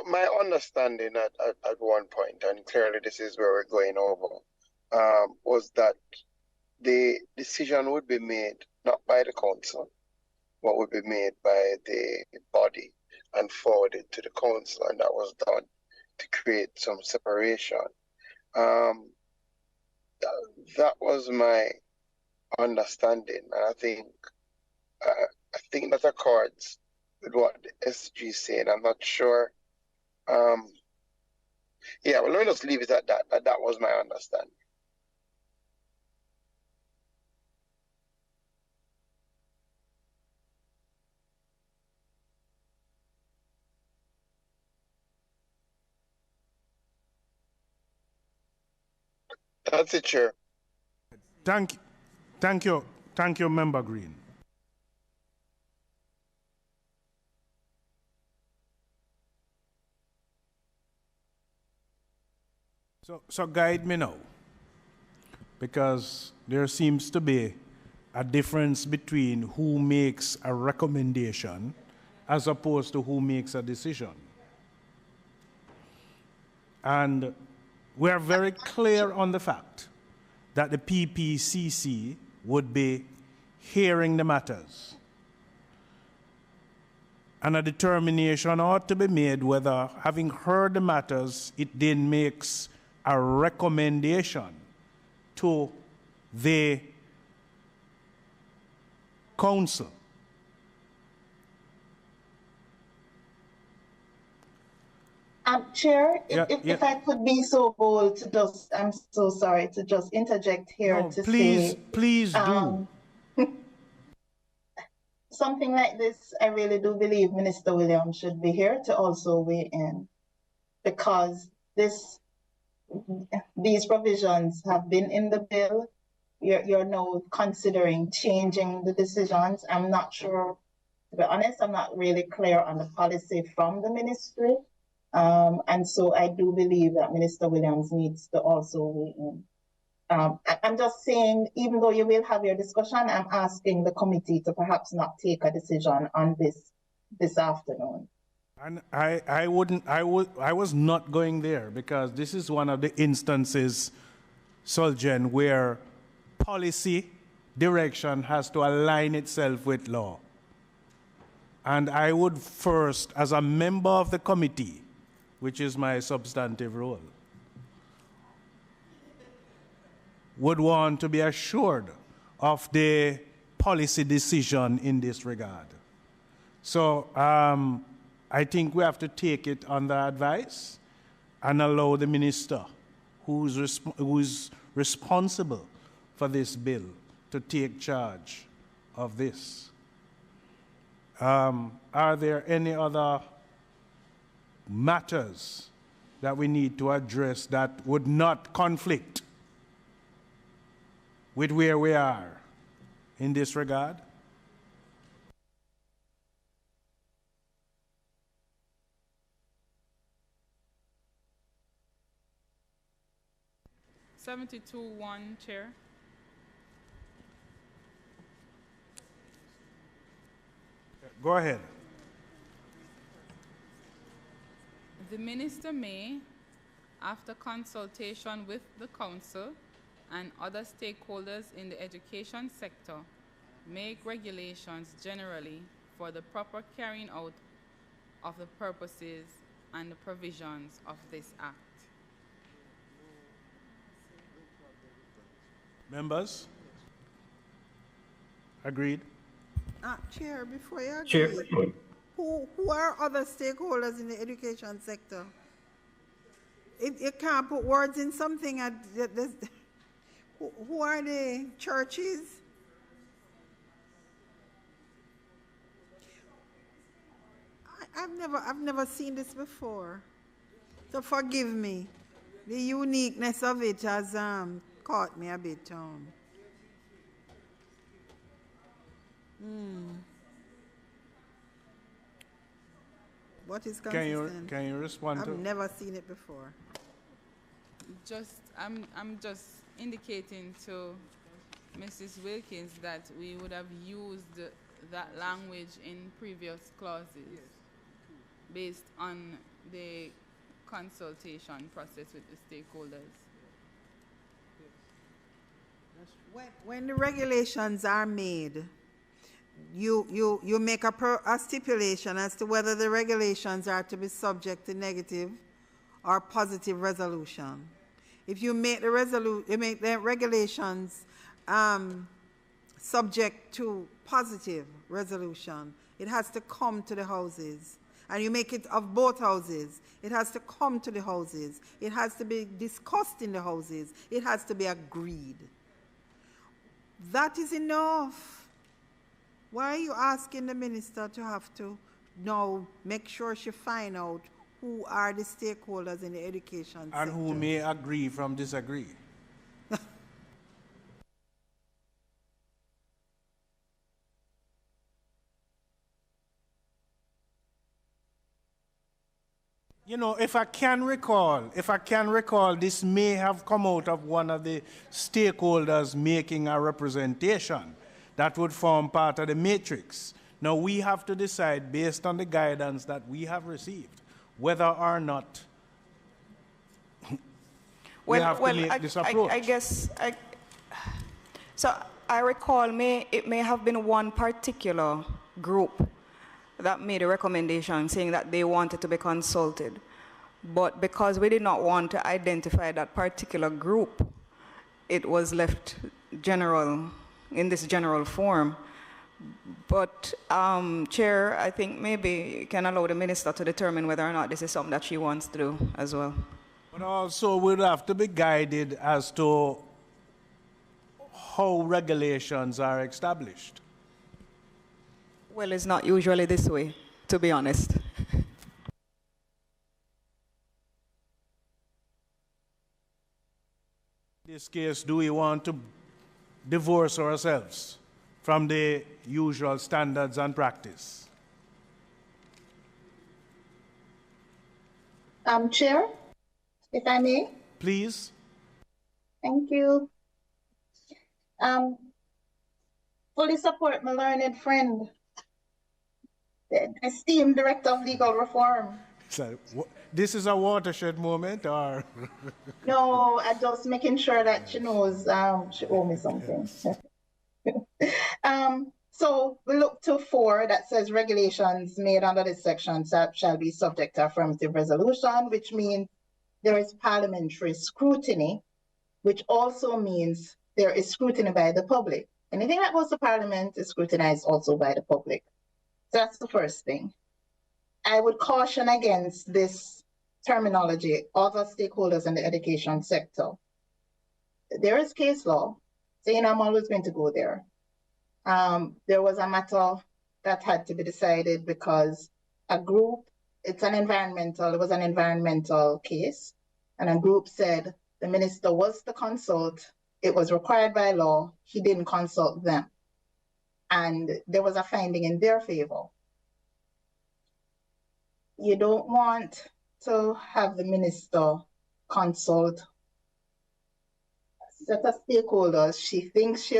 my understanding at one point, and clearly this is where we're going over, was that the decision would be made not by the council, but would be made by the body and forwarded to the council, and that was done to create some separation. That was my understanding, and I think that accords with what the SG is saying. I'm not sure. Yeah, well, let me just leave it at that. That was my understanding. That's it, Chair. Thank you, Member Green. So guide me now, because there seems to be a difference between who makes a recommendation as opposed to who makes a decision. And we are very clear on the fact that the PPCC would be hearing the matters. And a determination ought to be made whether, having heard the matters, it then makes a recommendation to the council. Chair, if I could be so bold to just, I'm so sorry, to just interject here to say. Please do. Something like this, I really do believe Minister Williams should be here to also weigh in, because these provisions have been in the bill. You're now considering changing the decisions. I'm not sure, to be honest, I'm not really clear on the policy from the ministry. And so I do believe that Minister Williams needs to also weigh in. I'm just saying, even though you will have your discussion, I'm asking the committee to perhaps not take a decision on this afternoon. And I was not going there, because this is one of the instances, Solgen, where policy direction has to align itself with law. And I would first, as a member of the committee, which is my substantive role, would want to be assured of the policy decision in this regard. So I think we have to take it under advice and allow the minister who's responsible for this bill to take charge of this. Are there any other matters that we need to address that would not conflict with where we are in this regard? (72-1), Chair. Go ahead. The minister may, after consultation with the council and other stakeholders in the education sector, make regulations generally for the proper carrying out of the purposes and the provisions of this act. Members? Agreed? Chair, before you agree, Chair. who are other stakeholders in the education sector? You can't put words in something. Who are the churches? I've I've never seen this before. So forgive me. The uniqueness of it has caught me a bit. What is consistent? Can you respond to? I've never seen it before. I'm just indicating to Mrs. Wilkins that we would have used that language in previous clauses based on the consultation process with the stakeholders. When the regulations are made, you make a stipulation as to whether the regulations are to be subject to negative or positive resolution. If you make the regulations subject to positive resolution, it has to come to the houses. And you make it of both houses. It has to come to the houses. It has to be discussed in the houses. It has to be agreed. That is enough. Why are you asking the minister to have to now make sure she find out who are the stakeholders in the education sector? And who may agree from disagree? You know, if I can recall, this may have come out of one of the stakeholders making a representation that would form part of the matrix. Now we have to decide based on the guidance that we have received whether or not we have to make this approach. So I recall it may have been one particular group that made a recommendation saying that they wanted to be consulted. But because we did not want to identify that particular group, it was left general, in this general form. But Chair, I think maybe you can allow the minister to determine whether or not this is something that she wants to do as well. But also we'll have to be guided as to how regulations are established. Well, it's not usually this way, to be honest. In this case, do we want to divorce ourselves from the usual standards and practice? Chair, if I may. Please. Thank you. Fully support my learned friend, the esteemed Director of Legal Reform. So, this is a watershed moment, or? No, I'm just making sure that she knows she owes me something. So we look to 4 that says regulations made under this section shall be subject to affirmative resolution, which means there is parliamentary scrutiny, which also means there is scrutiny by the public. Anything that goes to Parliament is scrutinized also by the public. So that's the first thing. I would caution against this terminology, other stakeholders in the education sector. There is case law saying I'm always going to go there. There was a matter that had to be decided because a group, it was an environmental case, and a group said the minister was to consult. It was required by law. He didn't consult them. And there was a finding in their favor. You don't want to have the minister consult a set of stakeholders. She thinks she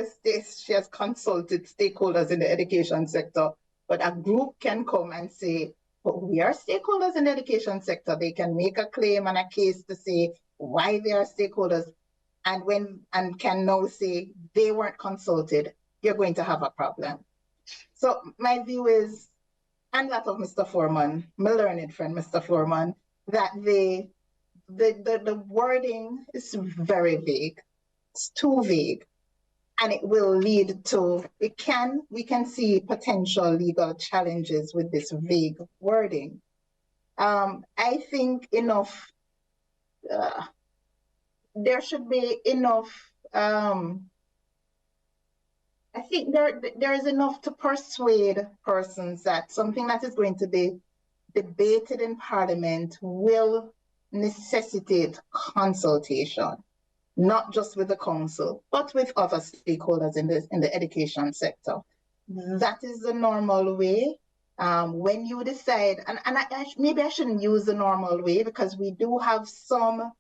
has consulted stakeholders in the education sector, but a group can come and say, but we are stakeholders in the education sector. They can make a claim and a case to say why they are stakeholders, and can now say they weren't consulted. You're going to have a problem. So my view is, and that of Mr. Foreman, my learned friend, Mr. Foreman, that the wording is very vague. It's too vague, and it will lead to, we can see potential legal challenges with this vague wording. I think there should be enough, I think there is enough to persuade persons that something that is going to be debated in Parliament will necessitate consultation, not just with the council, but with other stakeholders in the education sector. That is the normal way. When you decide, and maybe I shouldn't use the normal way, because we do have some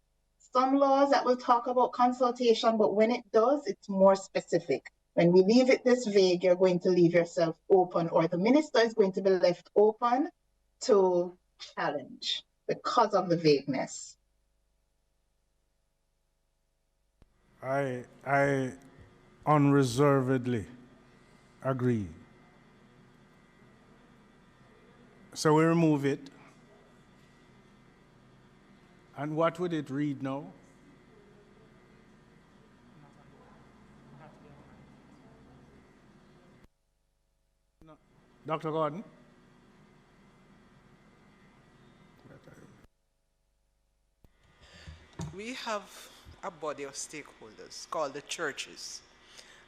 laws that will talk about consultation, but when it does, it's more specific. When we leave it this vague, you're going to leave yourself open, or the minister is going to be left open to challenge because of the vagueness. I unreservedly agree. So we remove it. And what would it read now? No. Dr. Gordon? We have a body of stakeholders called the churches.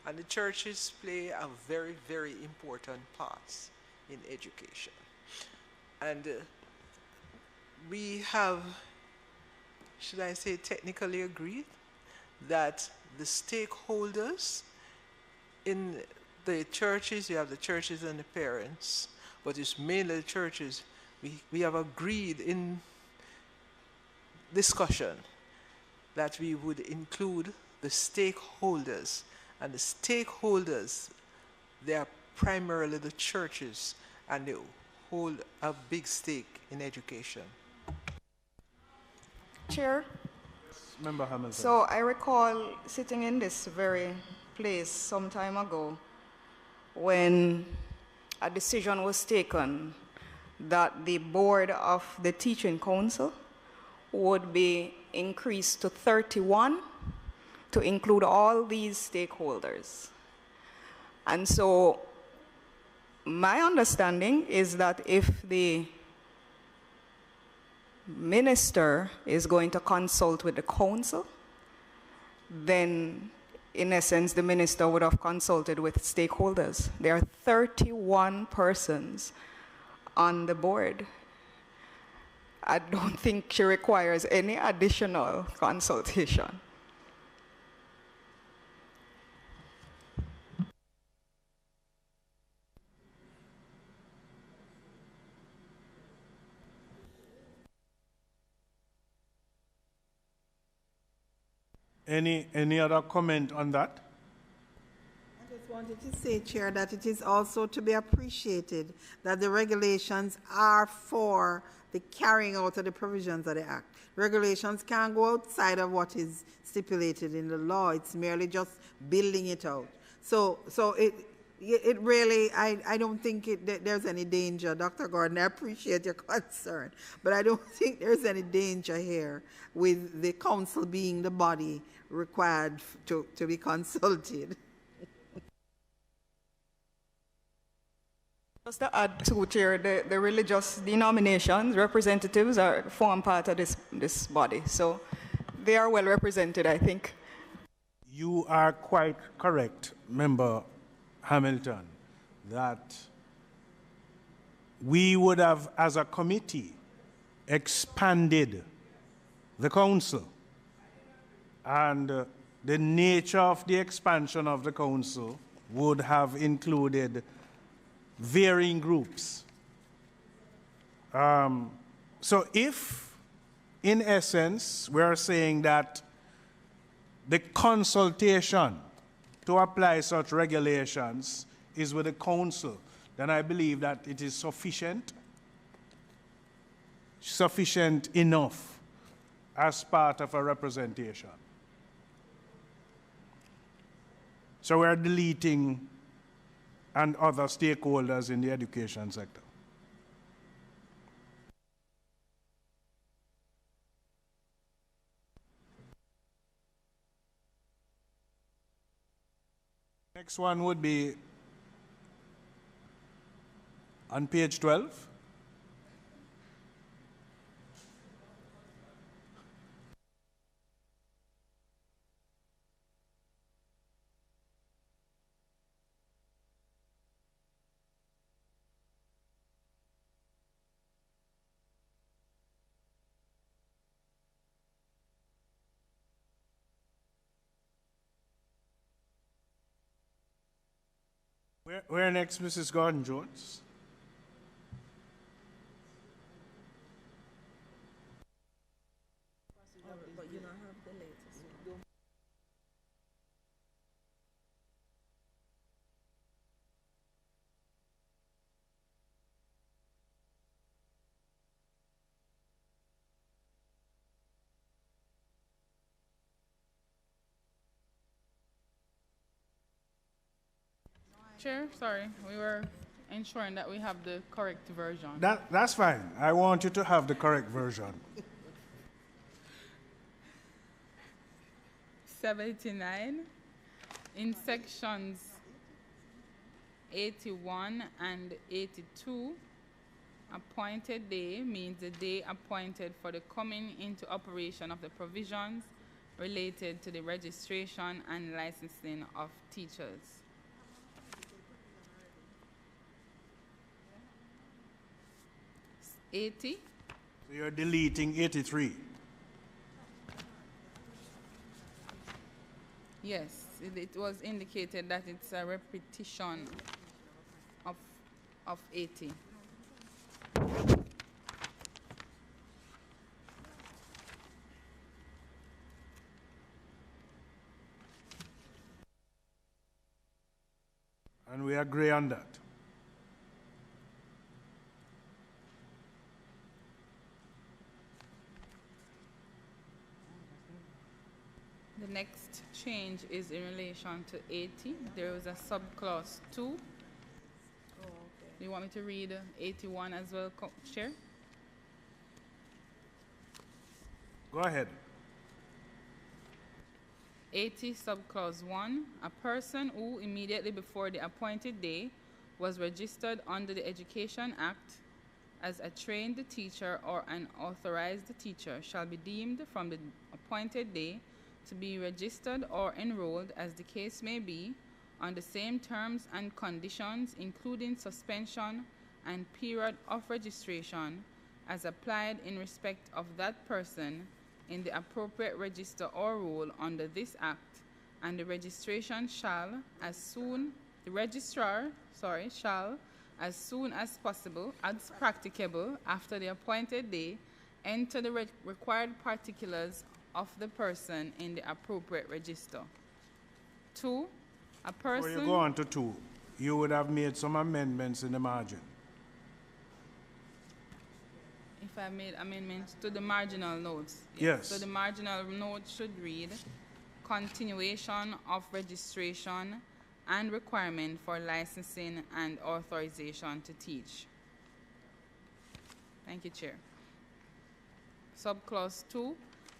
And the churches play a very, very important part in education. And we have, should I say, technically agreed that the stakeholders in the churches, you have the churches and the parents, but it's mainly the churches. We have agreed in discussion that we would include the stakeholders. And the stakeholders, they are primarily the churches, and they hold a big stake in education. Chair? Member Hamilton. So I recall sitting in this very place some time ago when a decision was taken that the board of the teaching council would be increased to 31 to include all these stakeholders. And so my understanding is that if the minister is going to consult with the council, then in essence the minister would have consulted with stakeholders. There are 31 persons on the board. I don't think she requires any additional consultation. Any other comment on that? I just wanted to say, Chair, that it is also to be appreciated that the regulations are for the carrying out of the provisions of the Act. Regulations can't go outside of what is stipulated in the law. It's merely just building it out. So it really, I don't think there's any danger. Dr. Gordon, I appreciate your concern, but I don't think there's any danger here with the council being the body required to be consulted. Just to add to, Chair, the religious denominations, representatives form part of this body, so they are well represented, I think. You are quite correct, Member Hamilton, that we would have, as a committee, expanded the council. And the nature of the expansion of the council would have included varying groups. So if, in essence, we are saying that the consultation to apply such regulations is with the council, then I believe that it is sufficient enough as part of a representation. So we're deleting and other stakeholders in the education sector. Next one would be on page 12. Where next, Mrs. Gordon-Jones? Chair, sorry, we were ensuring that we have the correct version. That's fine. I want you to have the correct version. 79, in sections 81 and 82, appointed day means the day appointed for the coming into operation of the provisions related to the registration and licensing of teachers. '80. So you're deleting 83. Yes, it was indicated that it's a repetition of 80. And we agree on that. The next change is in relation to 80. There was a subclause 2. Oh, okay. Do you want me to read 81 as well, Chair? Go ahead. 80 subclause 1, a person who immediately before the appointed day was registered under the Education Act as a trained teacher or an authorized teacher shall be deemed from the appointed day to be registered or enrolled as the case may be on the same terms and conditions, including suspension and period of registration as applied in respect of that person in the appropriate register or roll under this act, and the registration shall, as soon, the registrar, shall, as soon as possible, as practicable after the appointed day, enter the required particulars of the person in the appropriate register. 2, a person... Before you go on to 2, you would have made some amendments in the margin. If I made amendments to the marginal notes. Yes. So the marginal note should read, continuation of registration and requirement for licensing and authorization to teach. Thank you, Chair. Subclause 2,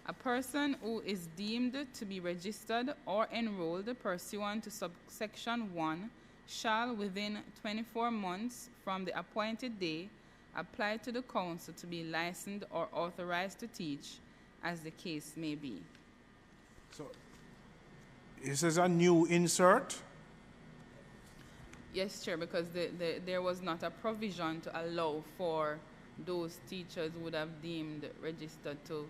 a person who is deemed to be registered or enrolled pursuant to subsection 1 shall, within 24 months from the appointed day, apply to the council to be licensed or authorized to teach, as the case may be. So, this is a new insert? Yes, Chair, because there was not a provision to allow for those teachers who would have deemed registered to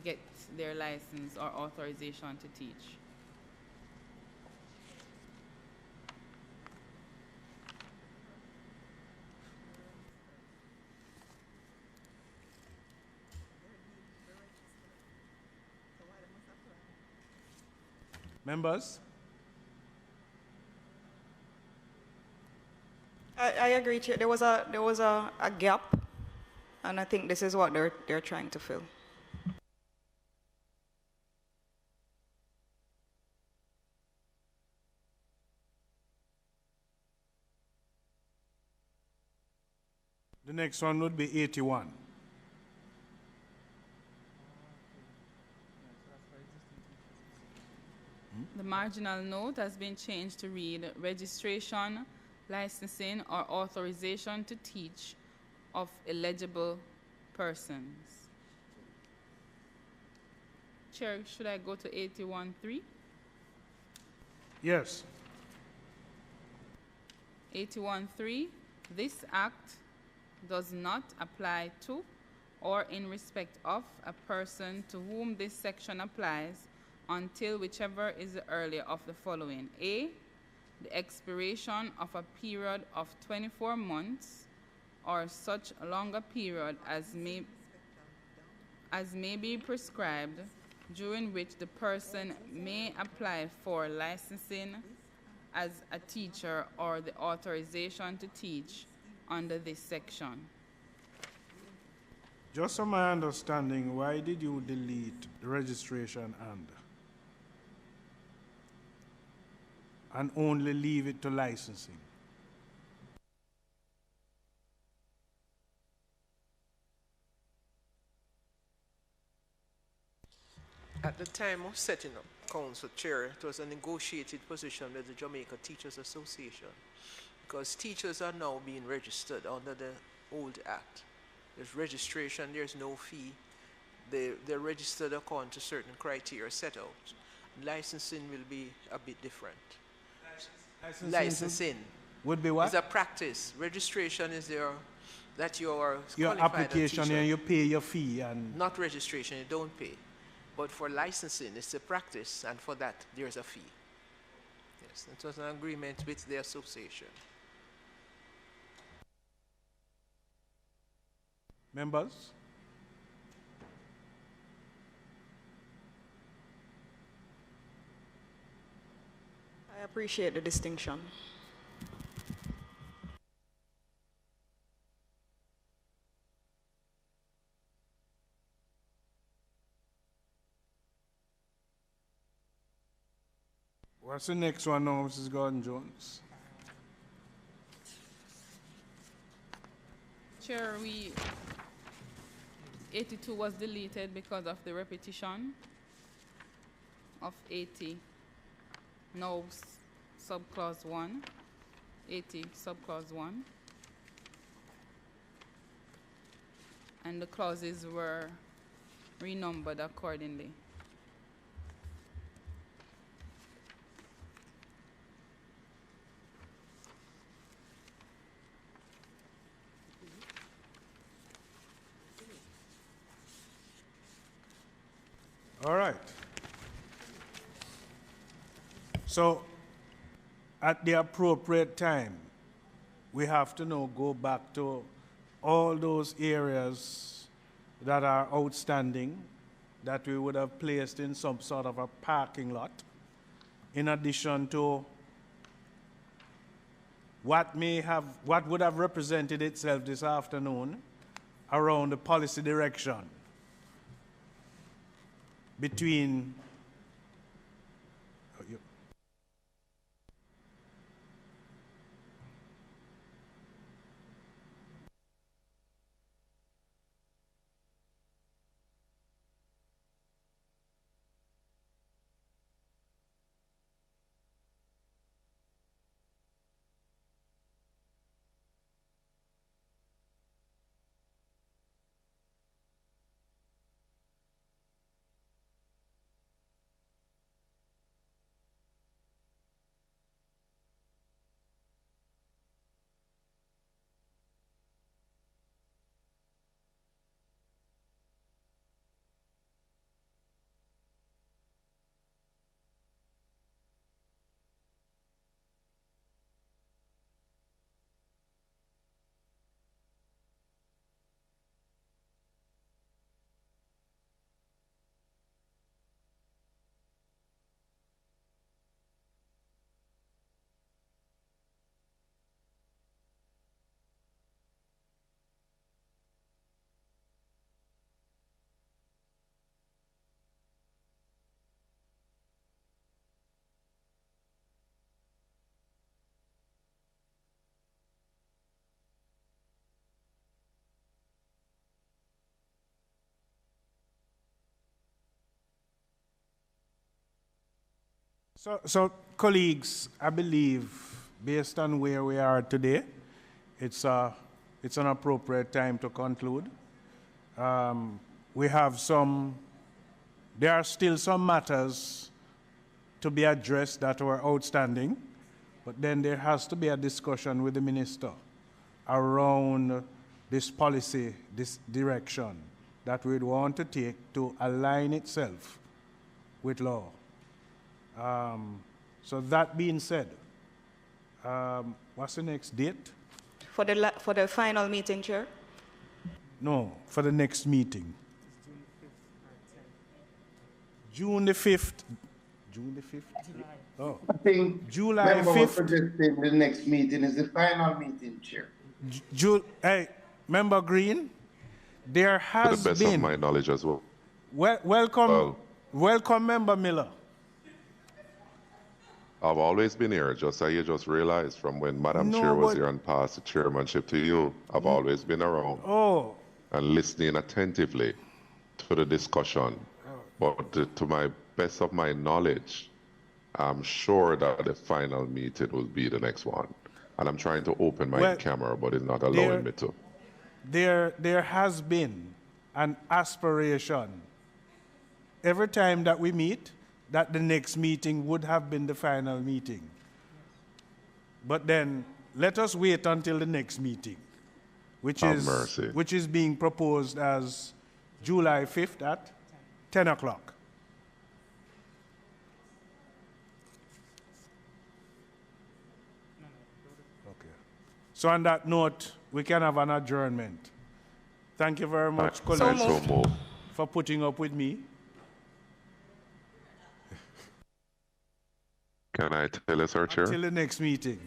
get their license or authorization to teach. Members? I agree, Chair. There was a gap, and I think this is what they're trying to fill. The next one would be 81. The marginal note has been changed to read registration, licensing, or authorization to teach of eligible persons. Chair, should I go to 81.3? Yes. 81.3, this act does not apply to or in respect of a person to whom this section applies until whichever is the earlier of the following. A, the expiration of a period of 24 months or such longer period as may be prescribed, during which the person may apply for licensing as a teacher or the authorization to teach under this section. Just from my understanding, why did you delete the registration and only leave it to licensing? At the time of setting up council chair, it was a negotiated position with the Jamaica Teachers Association, because teachers are now being registered under the old act. There's registration, there's no fee. They're registered according to certain criteria set out. Licensing will be a bit different. Licensing would be what? It's a practice. Registration is that you are your application and you pay your fee, and not registration, you don't pay. But for licensing, it's a practice, and for that, there's a fee. Yes, it was an agreement with the association. Members? I appreciate the distinction. What's the next one now, Mrs. Gordon-Jones? Chair, 82 was deleted because of the repetition of 80. Now subclause 1, 80 subclause 1. And the clauses were renumbered accordingly. All right. So, at the appropriate time, we have to now go back to all those areas that are outstanding that we would have placed in some sort of a parking lot, in addition to what would have represented itself this afternoon around the policy direction between So, colleagues, I believe, based on where we are today, it's an appropriate time to conclude. There are still some matters to be addressed that were outstanding, but then there has to be a discussion with the minister around this policy, this direction that we'd want to take to align itself with law. So that being said, What's the next date? For the final meeting, Chair? No, for the next meeting. June the 5th. June the 5th? Oh. I think July member 5th. suggesting the next meeting is the final meeting, Chair. Hey, Member Green, there has To the best been. of my knowledge as well. Welcome, Member Miller. I've always been here, just so you just realized from when Madam Chair was here and passed the chairmanship to you, I've always been around. Oh. And listening attentively to the discussion. But to my best of my knowledge, I'm sure that the final meeting will be the next one. And I'm trying to open my camera, but it's not allowing me to. There has been an aspiration every time that we meet that the next meeting would have been the final meeting. But then let us wait until the next meeting, which is being proposed as July 5th at 10 o'clock. Okay. So on that note, we can have an adjournment. Thank you very much, colleagues, for putting up with me. Can I tell us, our Chair? Until the next meeting.